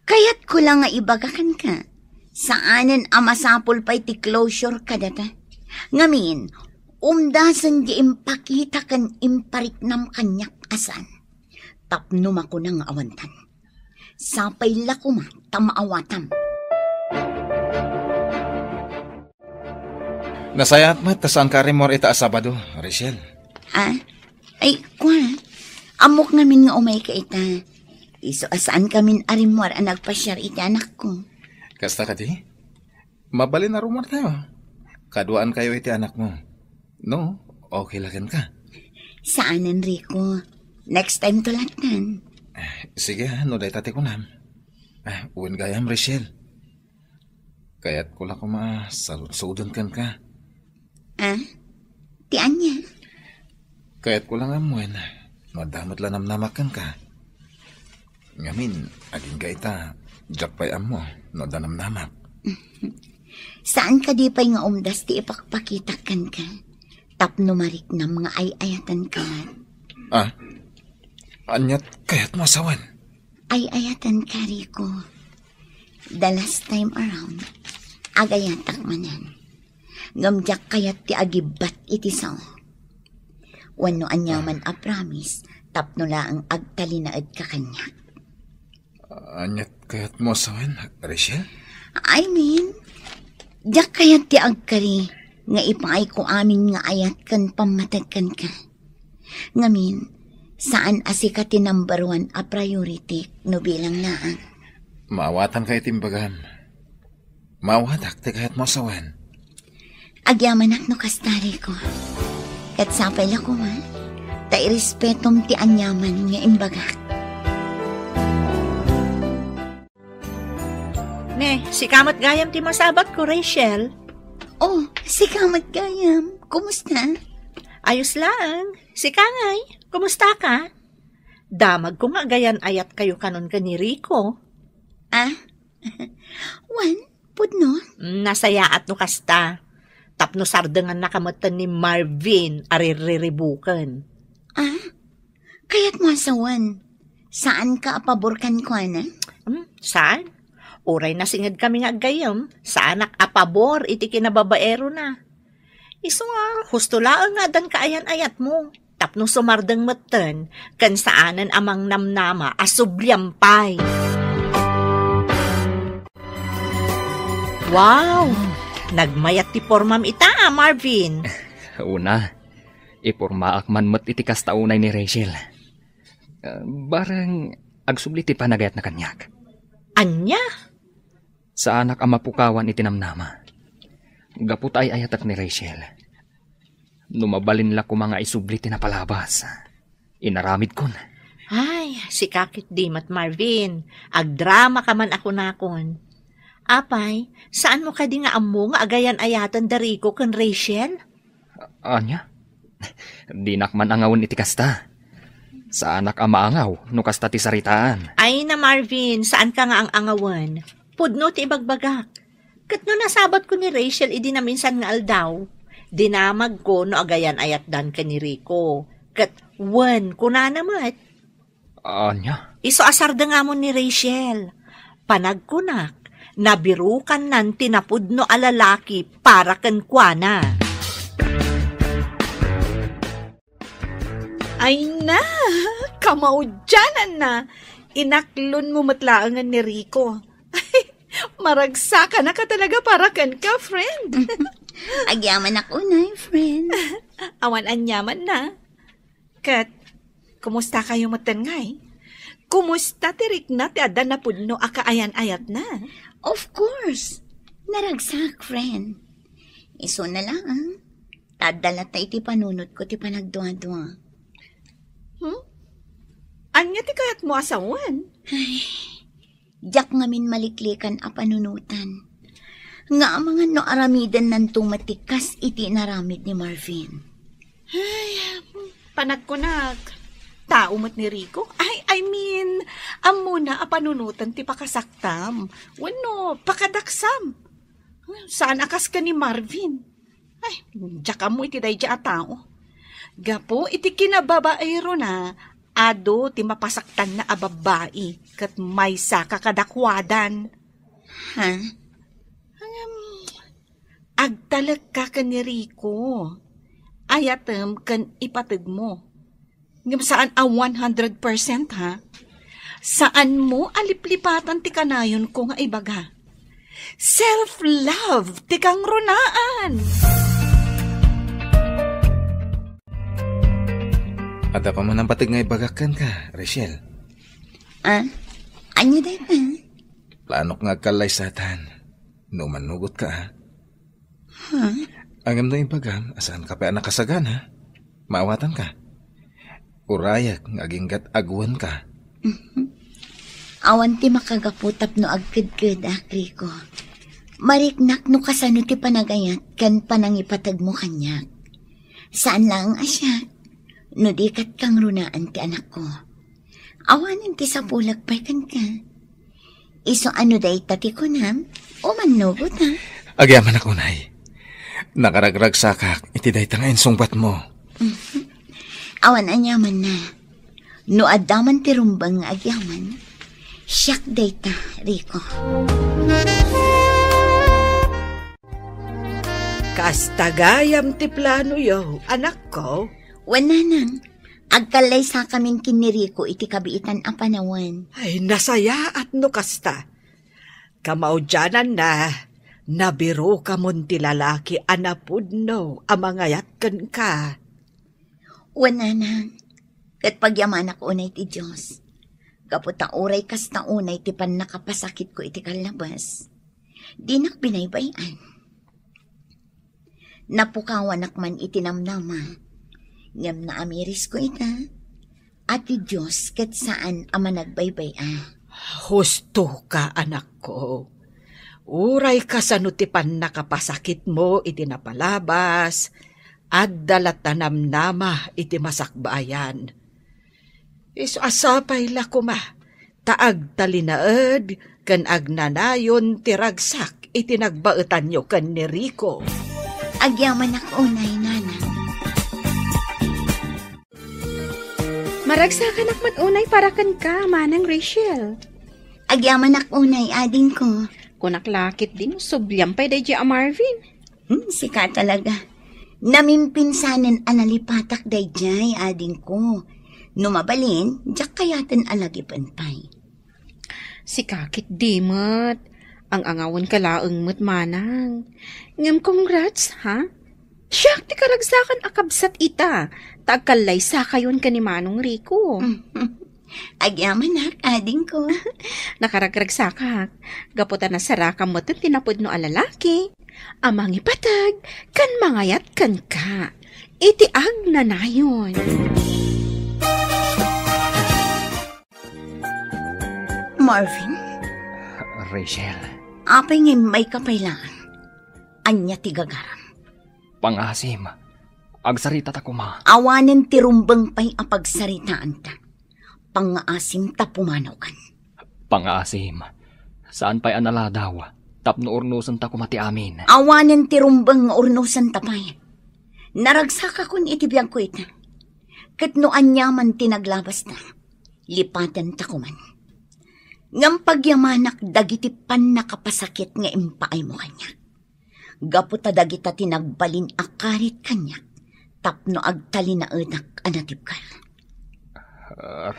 Kaya't ko lang nga ibagakan ka. Saanan amasapol pa'y ti closure ka data. Ngamin, umdasan di impakita kan impariknam kanyak asan. Tapnum ako ng awantan. Sapay lakuma tamaawatam. Nasayat mo, tasang karimor ita Sabado, Rachel. Ay, kwa. Amok namin nga umay ka ita. Iso asaan kamin arimor ang nagpasyar iti anak ko. Kasta ka di? Mabalin na rumor tayo. Kaduaan kayo iti anak mo. No, okay lagan ka. Saan, Enrico? Next time tulatan. Sige, no day tate ko nam. Uwin gayam, Rachel. Kaya't ko lang kumasalud-sudon kan ka. Ti anya? Kaya't ko lang amuin. Madamot lang namnamakan ka. Ngamin, aging gaita, jakpay amo, no danamnamak. Saan ka di pa'y nga umdas ti ipakpakitakan ka? Tapno mariknam nga ay-ayatan ka man. Anyat kaya't masawan? Ay-ayatan ka, Rico. The last time around, agayatak manan. Ngamjak kayat ti agibat iti sao. Wano anyaman a promise, tapno laang agtalinaad ka kanya. Anyat kaya't masawan, Rachel? I mean, jak kayat ti agkari, nga ipaay ko amin nga ayat kan pamatagkan ka. Ngamin, saan asika ti number 1 a priority no bilang naan? Maawatan kayo timbagam. Maawatak ti kaya't masawan. Agyamanak no kastari ko. Kat sapay la ko man, ta irespetom ti anyaman nga imbagak. Ne, si kamat gayam ti masabat ko, Rachel. Oh, si kamat gayam. Kumusta? Ayos lang. Si Kangay, kumusta ka? Damag ko nga gayan ayat kayo kanon ka ni Rico. Wan, pudno? Nasayaat no kasta. Tapno sardangan nakamatan ni Marvin aririribukan. Kaya't mo asawan. Saan ka apaborkan ko, na? Saan? Uray na singad kami nga gayam. Saan apabor iti kinababaero na. Iso nga, husto laang nga dan kaayan-ayat mo. Tapno sumardang matan, kan saanan amang namnama asublyampay. Wow! Nagmayat ti formam ita, Marvin. Una, Ipurmaak man mo't iti kastaunay ni Rachel. Barang agsubli ti panagayat na kanyak. Anya? Sa anak ang mapukawan itinamnama. Gaput ay ayatak ni Rachel. Numabalin la ko mga isubli ti napalabas. Inaramid kon. Ay, si kakit di mat Marvin. Agdrama ka man ako nakon. Apay, saan mo ka di nga amo nga agayan ayatan dari ko kan Rachel? Anya? Di nakman angawon iti kasta. Sa anak ang maangaw, no kasta ti saritaan. Ay na Marvin, saan ka nga ang angawan? Pudno ti ibagbagak. Kat no nasabat ko ni Rachel, idi na minsan nga aldaw. Dinamag ko no agayan ayat dan ka ni Rico. Kat wan, kuna namat. Anya? Iso asar da nga mo ni Rachel. Panagkunak, nabirukan nan tinapudno alalaki para kan kuana. Ay na, kamaudyanan na. Inaklon mo matlaangan ni Rico. Ay, maragsa na ka talaga para kan ka, friend. Agyaman ako na, friend. Awan anyaman na. Kat, kumusta kayo matangay? Kumusta tirik na ti adan na pudno akaayan-ayat na? Of course. Naragsak, friend. Iso na lang, Tadala tayo ti panunot ko ti panagdua-dua. Anya ti kayat mo asawan? Ay, diyak ngamin maliklikan a panunutan. Nga mga no aramidan nan tumatikas iti naramid ni Marvin. Ay, panagkunag. Tao mat ni Rico? I mean, amo na a panunutan ti pakasaktam. Wano, pakadaksam. Saan akas ka ni Marvin? Ay, diyak mo iti day a tao. Gapo, iti kinababaero na. Ado, ti mapasaktan na ababai, kat may saka kadakwadan. Ha? Agtalag ka ka ni Rico. Ayatem kan ipatid mo. Ngam saan a 100% ha? Saan mo aliplipatan ti kanayon ko nga ibaga? Self-love, ti kang runaan. Ada pa man ang patig nga ibagakan ka, Rachel. Anya day pa? Planok nga kalay satan. No manugot ka, ha? Huh? Angam na ibagam, asaan ka pa anak kasagan, ha? Maawatan ka. Urayak, ngaginggat agwan ka. Awan ti makagaputap no agkid-kid, Rico. Mariknak no kasano ti panagayat kan panangipatag mo kanyak. Saan lang asya? No dikat kang runaan ti anak ko. Awanin ti sa pulag pa'y kan ka. Iso ano day tati ko na, o manugot ha? Agyaman ako, nay. Nakaragrag sakak, iti day tanga insungbat mo. Awan anyaman na. No adaman ti rumbang agyaman, siyak day ta, Rico. Kastagayam ti plano yo, anak ko. Wala nang. Agkalay sa kamin kiniriko iti kabiitan ang panawan. Ay, nasaya at no kasta. Kamaudyanan na, nabiro ka mon ti lalaki anapudno, amangayat kan ka. Wala nang. Kat pagyaman ako unay ti Diyos. Kaputa uray kasta unay ti pan nakapasakit ko iti kalabas. Di nak binaybayan. Napukawan akman itinamnama. Ngam na amiris ko ita, at ti Diyos kat saan ama nagbaybay Husto ka, anak ko. Uray ka sa nutipan nakapasakit mo iti napalabas, at dalatanam nama iti masakbayan. Iso asapay la kuma, taag talinaed, kan agnanayon tiragsak iti nagbaetan nyo kan ni Rico. Agyaman ako unay nanang. Maragsakan akmat unay para kan ka, manang Rachel. Agyaman ako unay ading ko. Kunaklakit din, subyam pa'y day a Marvin. Sika talaga. Namimpinsanan analipatak day jay ading ko. Numabalin, diyak kayatan alagipan pa'y. Si kakit di mat. Ang angawan kalaang mat manang. Ngam congrats, ha? Siya, ti karagsakan akabsat ita. Tagkalay sa kayon ka ni Manong Rico. Agyaman na, ading ko. Nakaragragsakak. Gaputan na saraka mo tinapod no alalaki. Amang ipatag, kan mangayat kan ka. Itiag na nayon. Marvin, Rachel, apay ngay may kapailangan. Anya tigagaram. pangasim. Agsarita ta kuma. Awanen ti rumbang pay apagsaritaan ta. Pangaasim ta pumanaw kan. Pangasim. Saan pa'y analadaw? Tapno urnusan ta kumati amin. Awanen ti rumbang urnusan ta pay. Naragsaka kun itibiyag ko ita. Katno anyaman tinaglabas na. Lipatan ta kuman. Ngam pagyamanak dagiti pan nakapasakit nga impaay mo kanya. Gaputa dagita tinagbalin akarit kanya. Tapno agtali na enak anatip ka.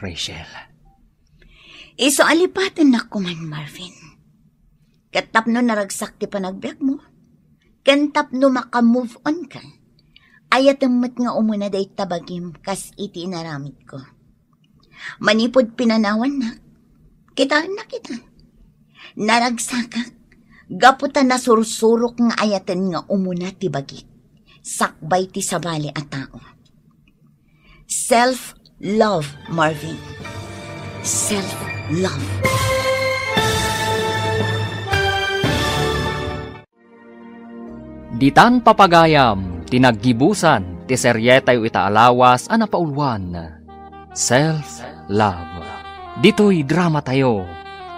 Rachel. Iso alipatan na kuman, Marvin. Katapno naragsak ti panagbiag mo. Kantapno makamove on ka. Ayatamot nga umuna day tabagim kas iti inaramid ko. Manipod pinanawan na. Kitaan na kita. Naragsakak. Gaputa na sursurok nga ayatan nga umuna ti bagit. Sakbay ti sabali a tao. Self-love, Marvin. Self-love. Ditan papagayam, tinaggibusan, ti seryetayo itaalawas, anapaulwan. Self-love. Dito'y drama tayo,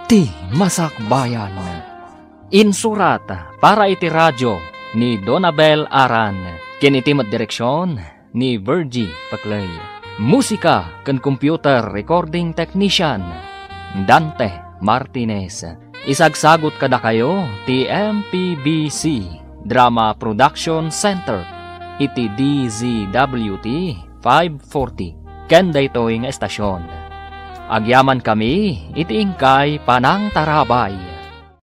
ti Masakbayan. Insurat para iti radyo ni Donabel Aran. Kinitimat direksyon ni Virgie Paclay. Musika kan computer recording technician Dante Martinez. Isagsagot kada kayo ti MPBC Drama Production Center iti DZWT 540 ken daytoy nga estasyon. Agyaman kami iti ingkay Panang Tarabay.